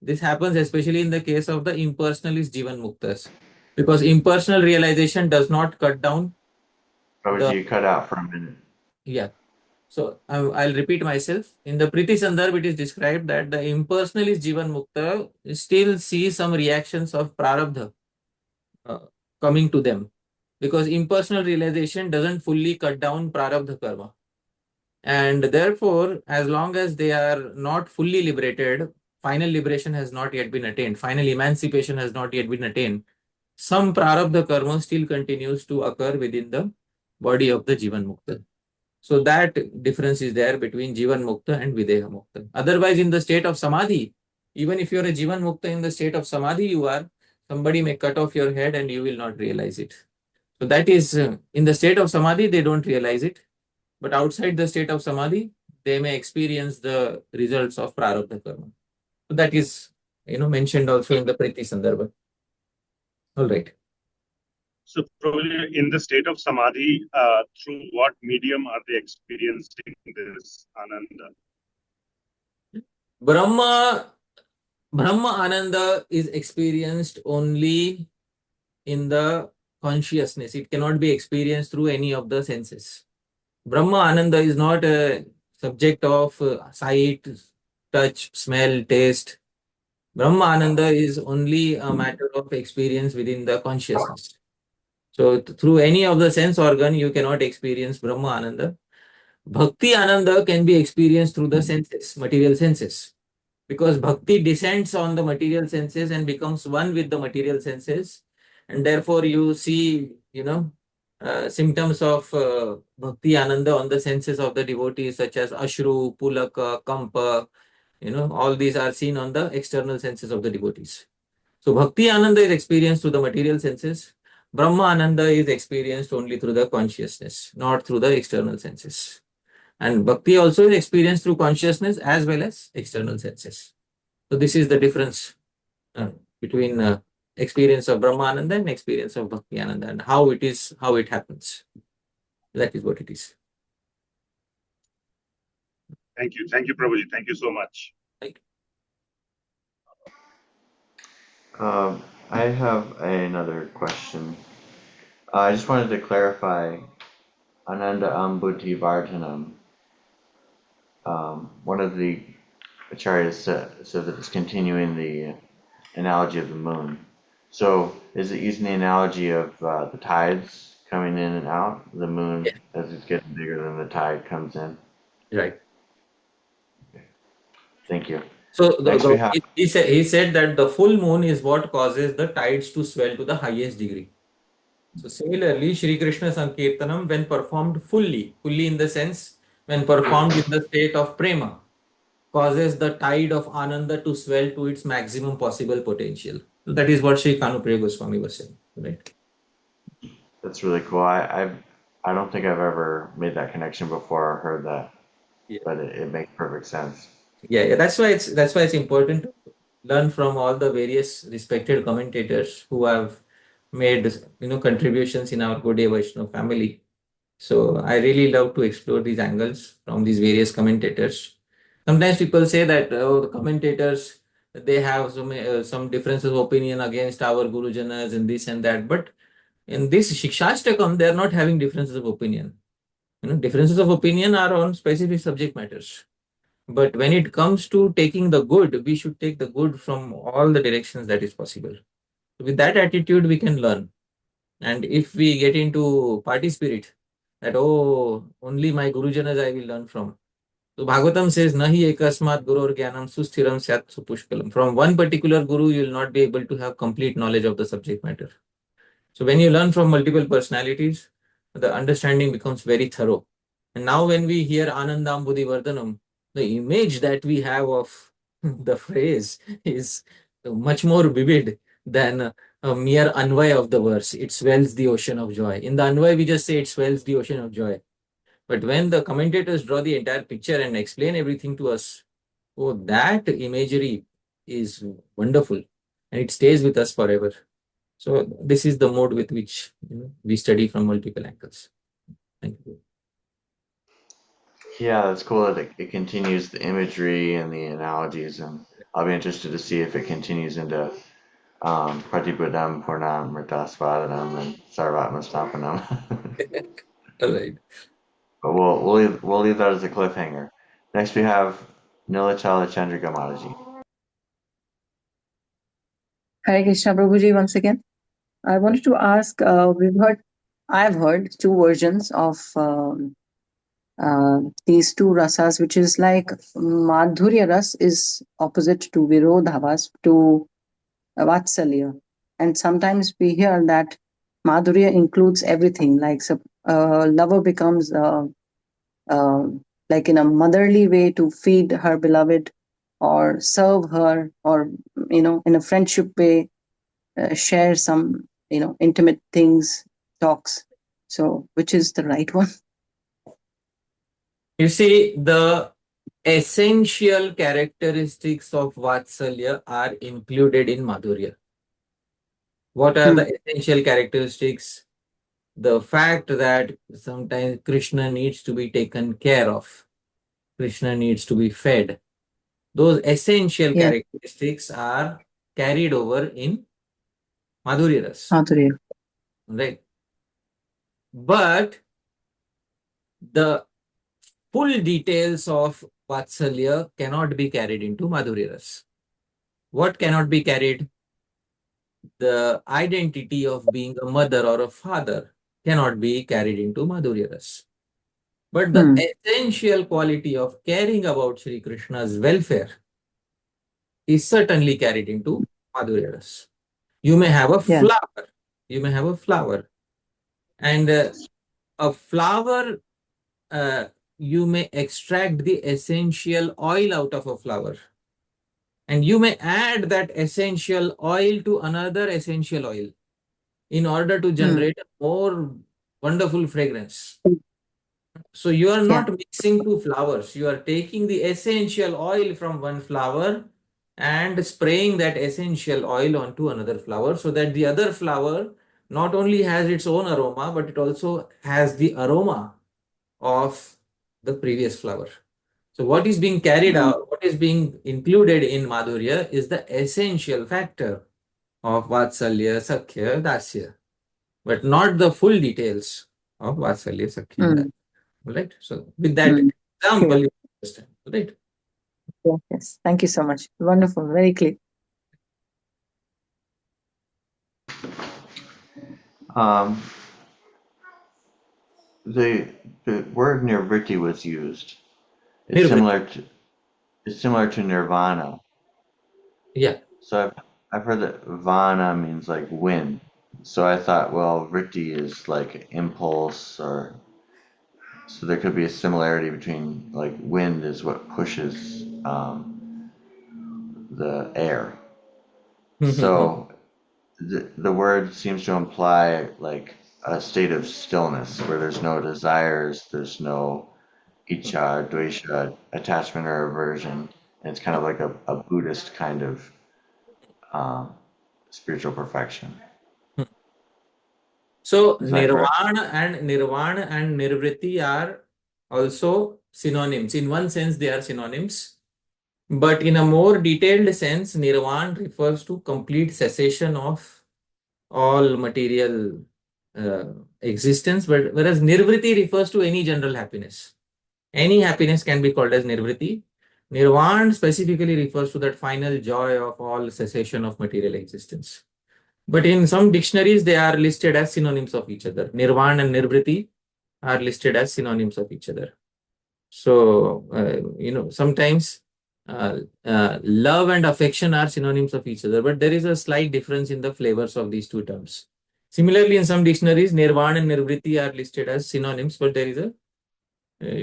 This happens especially in the case of the impersonalist Jivan Muktas. Because impersonal realization does not cut down. Prabhuji, you cut out for a minute. Yeah. So I'll repeat myself. In the Priti Sandarbha, it is described that the impersonal is Jivan Mukta still see some reactions of Prarabdha coming to them. Because impersonal realization doesn't fully cut down Prarabdha karma. And therefore, as long as they are not fully liberated, final liberation has not yet been attained, final emancipation has not yet been attained, some Prarabdha karma still continues to occur within the body of the Jivan Mukta. So that difference is there between Jivan Mukta and Videha Mukta. Otherwise, in the state of Samadhi, even if you're a Jivan Mukta in the state of Samadhi, somebody may cut off your head and you will not realize it. So that is, in the state of Samadhi, they don't realize it. But outside the state of Samadhi, they may experience the results of Prarabdha karma. So that is, mentioned also in the Priti Sandarbha. All right. So probably in the state of Samadhi, through what medium are they experiencing this Ananda? Brahma Ananda is experienced only in the consciousness. It cannot be experienced through any of the senses. Brahma Ananda is not a subject of sight, touch, smell, taste. Brahma Ananda is only a matter of experience within the consciousness. So through any of the sense organ, you cannot experience Brahma Ananda. Bhakti Ananda can be experienced through the senses, material senses. Because bhakti descends on the material senses and becomes one with the material senses. And therefore you see, symptoms of bhakti ananda on the senses of the devotees such as ashru, pulaka, kampa, all these are seen on the external senses of the devotees. So bhakti ananda is experienced through the material senses. Brahma ananda is experienced only through the consciousness, not through the external senses. And bhakti also is experienced through consciousness as well as external senses. So this is the difference between experience of Brahmananda and experience of Bhakti Ananda, and how it happens. That is what it is. Thank you, Prabhuji. Thank you so much. Thank you. I have another question. I just wanted to clarify ānandāmbudhi-vardhanam. One of the acharyas said that it's continuing the analogy of the moon. So is it using the analogy of the tides coming in and out? The moon, as it's getting bigger, than the tide comes in? Right. Okay. Thank you. So he said that the full moon is what causes the tides to swell to the highest degree. So similarly, Shri Krishna Sankirtanam, when performed fully in the sense, when performed in the state of prema, causes the tide of Ananda to swell to its maximum possible potential. So that is what Sri Kanupriya Goswami was saying, right? That's really cool. I don't think I've ever made that connection before or heard that, but it makes perfect sense. Yeah, that's why it's important to learn from all the various respected commentators who have made contributions in our Gaudiya Vaishnava family. So I really love to explore these angles from these various commentators. Sometimes people say that the commentators, they have some differences of opinion against our Gurujanas and this and that, but in this Śikṣāṣṭakam, they are not having differences of opinion. Differences of opinion are on specific subject matters. But when it comes to taking the good, we should take the good from all the directions that is possible. With that attitude, we can learn. And if we get into party spirit, that, only my Gurujanas I will learn from. So Bhagavatam says, Nahi ekasmat gurur jnanam susthiram syat supushkalam. From one particular guru, you will not be able to have complete knowledge of the subject matter. So when you learn from multiple personalities, the understanding becomes very thorough. And now when we hear ānandāmbudhi-vardhanam, the image that we have of the phrase is much more vivid than a mere anvay of the verse. It swells the ocean of joy. In the anvay, we just say it swells the ocean of joy. But when the commentators draw the entire picture and explain everything to us, that imagery is wonderful and it stays with us forever. So this is the mode with which we study from multiple angles. Thank you. Yeah, that's cool that it continues the imagery and the analogies, and I'll be interested to see if it continues into Pratibudam Purnam Mritasvadanam and Sarvatmastapanam. All right. But we'll leave that as a cliffhanger. Next we have Nilachala Chandrika Mataji. Hare Krishna Prabhuji once again. I wanted to ask, I've heard two versions of these two rasas, which is like Madhurya ras is opposite to Virodhavas, to Vatsalya. And sometimes we hear that Madhurya includes everything, like lover becomes like in a motherly way to feed her beloved or serve her, or, in a friendship way, share some, intimate things, talks. So which is the right one? You see, the essential characteristics of Vatsalya are included in Madhurya. What are the essential characteristics? The fact that sometimes Krishna needs to be taken care of. Krishna needs to be fed. Those essential characteristics are carried over in Madhurya ras. Madhurya. Right. But the full details of Vatsalya cannot be carried into Madhurya ras. What cannot be carried? The identity of being a mother or a father cannot be carried into Madhurya ras. But the essential quality of caring about Shri Krishna's welfare is certainly carried into Madhurya ras. You may have a flower. You may have a flower. And a flower, you may extract the essential oil out of a flower. And you may add that essential oil to another essential oil in order to generate a more wonderful fragrance. So you are not mixing two flowers. You are taking the essential oil from one flower and spraying that essential oil onto another flower, so that the other flower not only has its own aroma, but it also has the aroma of the previous flower. So what is being carried out, what is being included in Madhurya is the essential factor of Vatsalya, Sakhya, Dasya, but not the full details of Vatsalya, Sakhya, and Dasya. Right? So with that example, you understand, right? Yes. Thank you so much. Wonderful. Very clear. The word nirvriti was used. It's similar to nirvana. Yeah. So I've heard that vana means like wind. So I thought, well, vritti is like impulse, or so there could be a similarity between, like, wind is what pushes the air. So the word seems to imply like a state of stillness where there's no desires, there's no icha, dvesha, attachment or aversion. And it's kind of like a Buddhist kind of spiritual perfection. So nirvana and nirvriti are also synonyms. In one sense, they are synonyms. But in a more detailed sense, nirvana refers to complete cessation of all material existence, but whereas nirvriti refers to any general happiness. Any happiness can be called as nirvriti. Nirvana specifically refers to that final joy of all cessation of material existence. But in some dictionaries, they are listed as synonyms of each other. Nirvana and nirvriti are listed as synonyms of each other. So, sometimes love and affection are synonyms of each other, but there is a slight difference in the flavors of these two terms. Similarly, in some dictionaries, nirvana and nirvriti are listed as synonyms, but there is a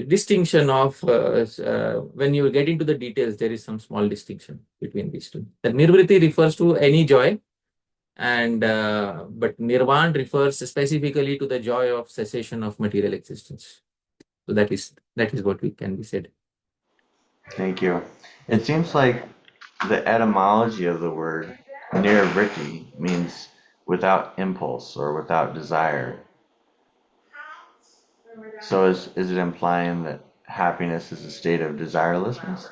distinction of, when you get into the details, there is some small distinction between these two. The nirvriti refers to any joy, and but nirvana refers specifically to the joy of cessation of material existence. So that is what we can be said. Thank you. It seems like the etymology of the word nirvriti means without impulse or without desire. So is it implying that happiness is a state of desirelessness?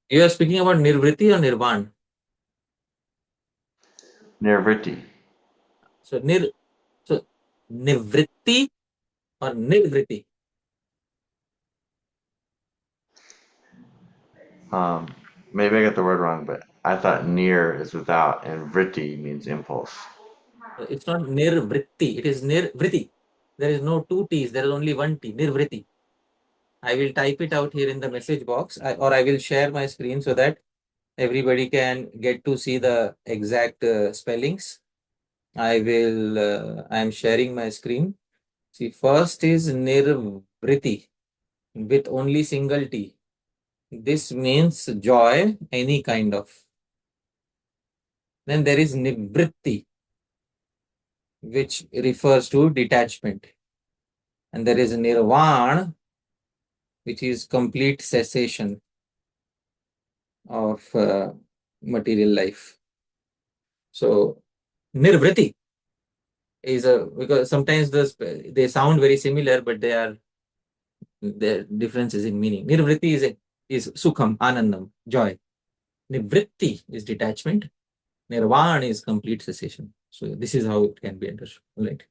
You are speaking about nirvriti or nirvana? Nirvritti. So nivritti or nirvritti? Maybe I got the word wrong, but I thought nir is without and vritti means impulse. It's not nirvritti, it is nirvritti. There is no two T's, there is only one T, nirvritti. I will type it out here in the message box, or I will share my screen so that everybody can get to see the exact spellings. I am sharing my screen. See, first is nirvritti with only single T. This means joy, any kind of. Then there is nivritti, which refers to detachment. And there is nirvana, which is complete cessation of material life. So nirvritti is because sometimes they sound very similar, but there are differences in meaning. Nirvritti is sukham, anandam, joy. Nivritti is detachment. Nirvana is complete cessation. So this is how it can be understood. Right.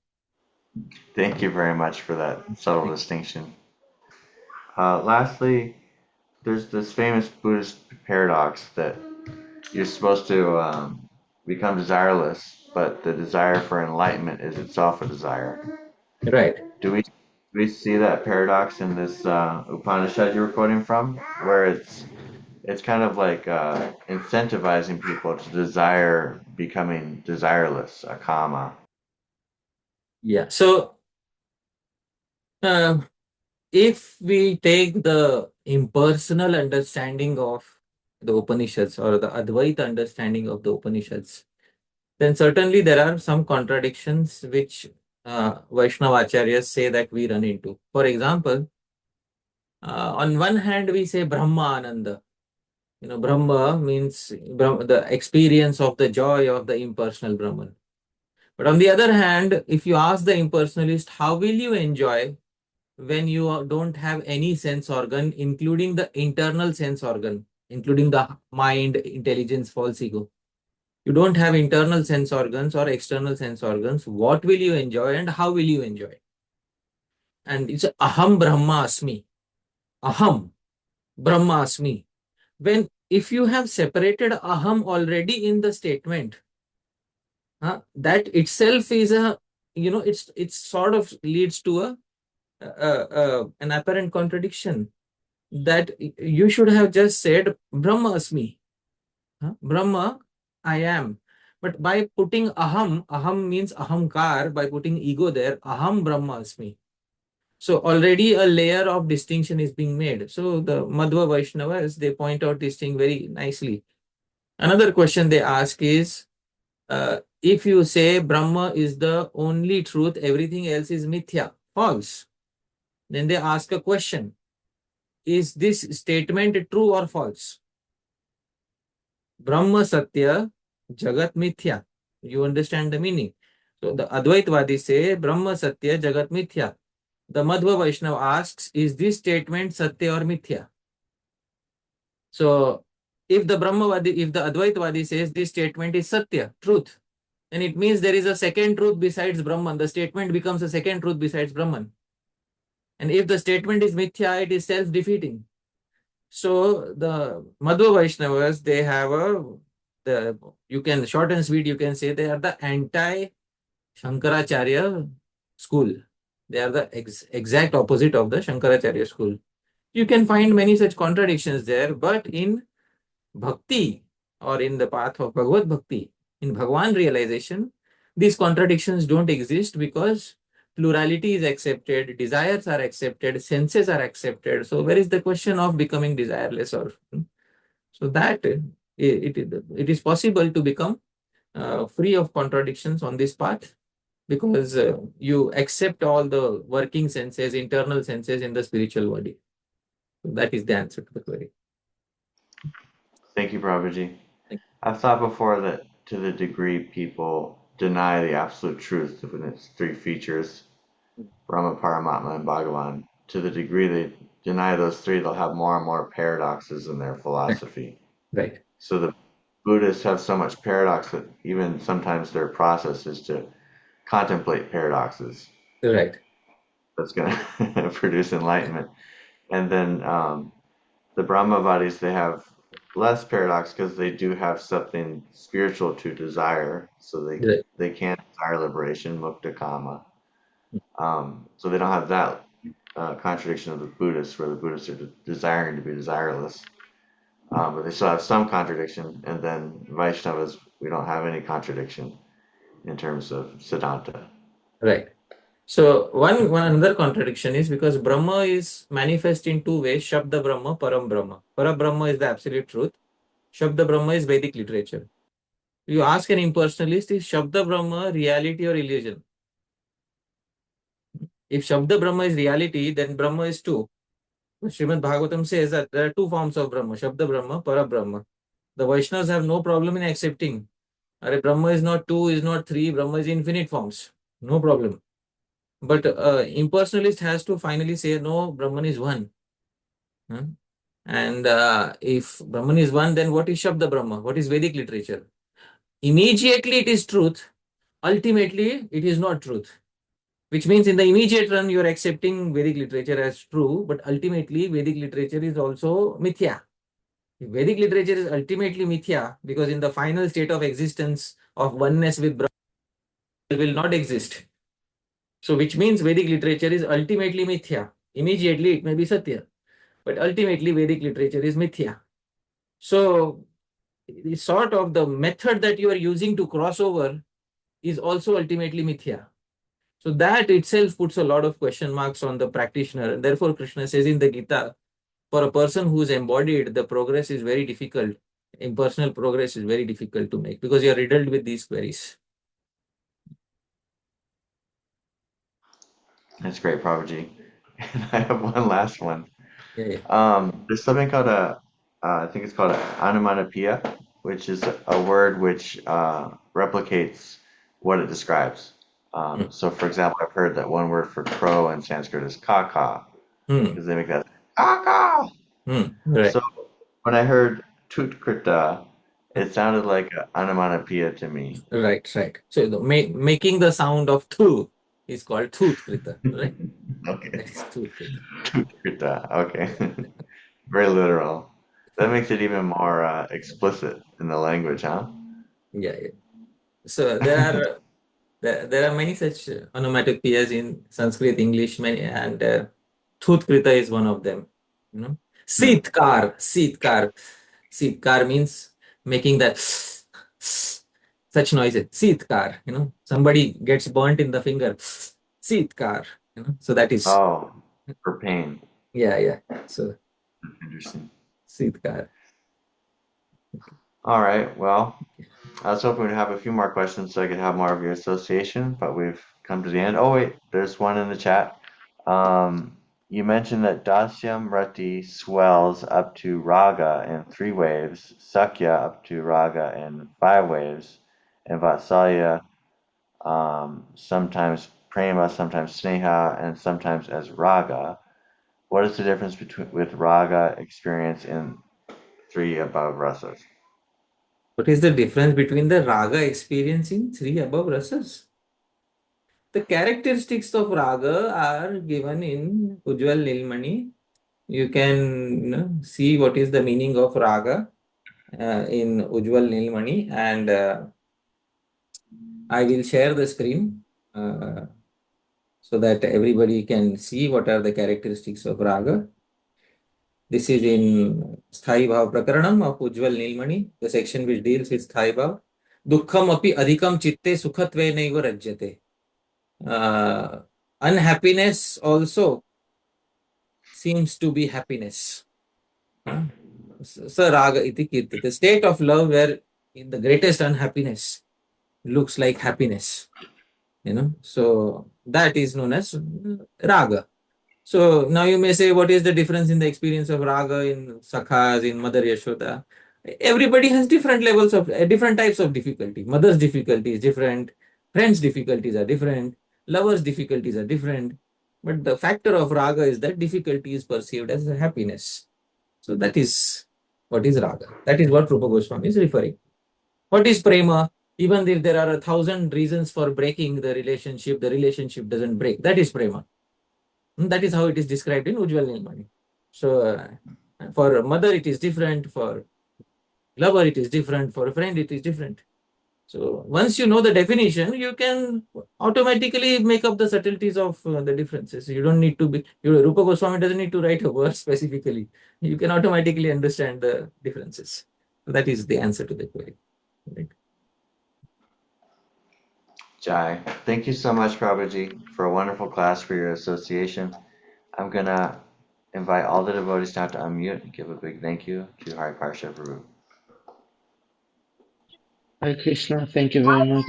Thank you very much for that subtle distinction. Lastly, there's this famous Buddhist paradox that you're supposed to become desireless, but the desire for enlightenment is itself a desire. Right. Do we see that paradox in this Upanishad you were quoting from, where it's kind of like incentivizing people to desire becoming desireless, a kama. Yeah. So if we take the impersonal understanding of the Upanishads or the Advaita understanding of the Upanishads, then certainly there are some contradictions which Vaishnava acharyas say that we run into. For example, on one hand we say Brahma Ananda. Brahma means the experience of the joy of the impersonal Brahman. But on the other hand, if you ask the impersonalist, how will you enjoy when you don't have any sense organ, including the internal sense organ, including the mind, intelligence, false ego? You don't have internal sense organs or external sense organs. What will you enjoy and how will you enjoy? And it's aham brahma asmi. Aham brahma asmi. If you have separated aham already in the statement, that itself is it's sort of leads to an apparent contradiction, that you should have just said Brahma asmi. Brahma, I am. But by putting aham means ahamkar, by putting ego there, aham Brahma asmi. So already a layer of distinction is being made. So the Madhva Vaishnavas, they point out this thing very nicely. Another question they ask is, if you say Brahma is the only truth, everything else is mithya, false. Then they ask a question. Is this statement true or false? Brahma Satya, Jagat Mithya. You understand the meaning. So the Advaitvadi say Brahma Satya, Jagat Mithya. The Madhva Vaishnava asks, is this statement Satya or Mithya? So if the Advaitvadi says this statement is Satya, truth, then it means there is a second truth besides Brahman. The statement becomes a second truth besides Brahman. And if the statement is Mithya, it is self-defeating. So the Madhva Vaishnavas, they have short and sweet, you can say they are the anti-Shankaracharya school. They are the exact opposite of the Shankaracharya school. You can find many such contradictions there, but in bhakti or in the path of Bhagavad Bhakti, in Bhagwan realization, these contradictions don't exist because plurality is accepted, desires are accepted, senses are accepted. So where is the question of becoming desireless? So that it is possible to become free of contradictions on this path, because you accept all the working senses, internal senses in the spiritual body. So that is the answer to the query. Thank you, Prabhuji. I've thought before that to the degree people deny the absolute truth of its three features, Brahma, Paramatma, and Bhagavan, to the degree they deny those three, they'll have more and more paradoxes in their philosophy. Right. So the Buddhists have so much paradox that even sometimes their process is to contemplate paradoxes. Right. That's going to produce enlightenment. And then the Brahmavadis, they have less paradox because they do have something spiritual to desire. So Right. they can desire liberation, mukta kama. So they don't have that contradiction of the Buddhists, where the Buddhists are desiring to be desireless. But they still have some contradiction. And then Vaishnavas, we don't have any contradiction in terms of Siddhanta. Right. So one another contradiction is because Brahma is manifest in two ways: Shabda Brahma, Param Brahma. Para Brahma is the absolute truth. Shabda Brahma is Vedic literature. You ask an impersonalist, is Shabda Brahma reality or illusion? If Shabda Brahma is reality, then Brahma is two. Srimad Bhagavatam says that there are two forms of Brahma: Shabda Brahma, Para Brahma. The Vaishnavas have no problem in accepting. Brahma is not two, is not three, Brahma is infinite forms. No problem. But impersonalist has to finally say, no, Brahman is one. Huh? And if Brahman is one, then what is Shabda Brahma? What is Vedic literature? Immediately it is truth. Ultimately, it is not truth. Which means in the immediate run, you are accepting Vedic literature as true, but ultimately Vedic literature is also mithya. If Vedic literature is ultimately mithya, because in the final state of existence of oneness with Brahma, will not exist. So which means Vedic literature is ultimately mithya. Immediately it may be satya, but ultimately Vedic literature is mithya. So the sort of the method that you are using to cross over is also ultimately mithya. So that itself puts a lot of question marks on the practitioner. And therefore Krishna says in the Gita, for a person who is embodied, the progress is very difficult. Impersonal progress is very difficult to make because you are riddled with these queries. That's great, Prabhuji. And I have one last one. Yeah. There's something called I think it's called ānandāmbudhi-vardhanam, which is a word which replicates what it describes. So, for example, I've heard that one word for crow in Sanskrit is kaka, because they make that kaka. Right. So when I heard tutkrita, it sounded like ānandāmbudhi-vardhanam to me. Right. So making the sound of thu is called tutkrita, right? Okay. That is tutkrita. Tutkrita, okay. Very literal. That makes it even more explicit in the language, huh? Yeah. So there are many such onomatopoeias in Sanskrit, English, many, and tutkrita is one of them. You know, sitkar means making that such noises. Sitkar, somebody gets burnt in the finger. Sitkar, so that is. Oh, for pain. Yeah. So interesting. Sitkar. All right. Well, I was hoping we'd have a few more questions so I could have more of your association, but we've come to the end. Oh wait, there's one in the chat. You mentioned that Dasyam Rati swells up to Raga in 3 waves, Sakya up to Raga in 5 waves, and Vatsalya sometimes Prema, sometimes Sneha, and sometimes as Raga. What is the difference with Raga experience in 3 above rasas? What is the difference between the raga experience in 3 above rasas? The characteristics of raga are given in Ujjwal Nilmani. You can see what is the meaning of raga in Ujjwal Nilmani, and I will share the screen so that everybody can see what are the characteristics of raga. This is in Sthai Bhav Prakaranam of Ujjwal Nilmani, the section which deals with Sthai Bhav. Dukkham api adhikam chitte sukhatve naiva rajyate. Unhappiness also seems to be happiness. Sa raga iti kirtate. The state of love where in the greatest unhappiness looks like happiness. So that is known as raga. So now you may say, what is the difference in the experience of raga in Sakhas, in Mother Yashoda? Everybody has different levels of, different types of difficulty. Mother's difficulty is different. Friends' difficulties are different. Lovers' difficulties are different. But the factor of raga is that difficulty is perceived as a happiness. So that is what is raga. That is what Rupa Goswami is referring. What is prema? Even if there are 1,000 reasons for breaking the relationship doesn't break. That is prema. That is how it is described in Ujjwal Nilmani. So for mother it is different, for lover it is different, for a friend it is different. So once you know the definition, you can automatically make up the subtleties of the differences. You don't need to be, Rupa Goswami doesn't need to write a verse specifically. You can automatically understand the differences. That is the answer to the query. Right? Jai. Thank you so much, Prabhuji, for a wonderful class, for your association. I'm going to invite all the devotees now to unmute and give a big thank you to Hari Parshad Prabhu. Hare Krishna, thank you very much.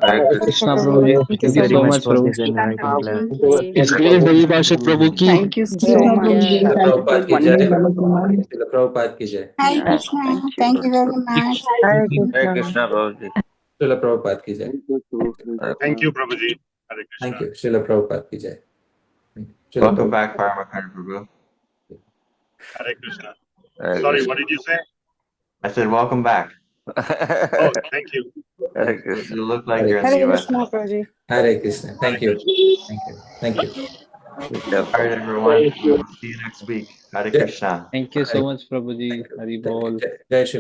Hare Krishna Prabhu, Thank thank you so much, for Prabhu. this enlightening class. It's great, Hari Parshad Prabhu ki. Thank you so much. Srila Prabhupada ki jai. Wonderful. Srila Prabhupada ki jai. Hare Krishna. Thank you very much. Hare Hare Krishna, Prabhuji. Srila Prabhupada ki jai. Thank you, Prabhuji. Hare Krishna. Thank you. Srila Prabhupada ki jai. Welcome back, Paramakara Prabhu. Hare Krishna. Hare Sorry, Krishna. what did you say? I said, welcome back. Oh, thank you. Hare Krishna. You look like you're in the Hare US. Krishna, Prabhuji. Hare Krishna. Thank you. Thank you. Thank you. All right, everyone. We'll see you next week. Hare Krishna. Thank you so much, Prabhuji. Hari Bol. Jai Srila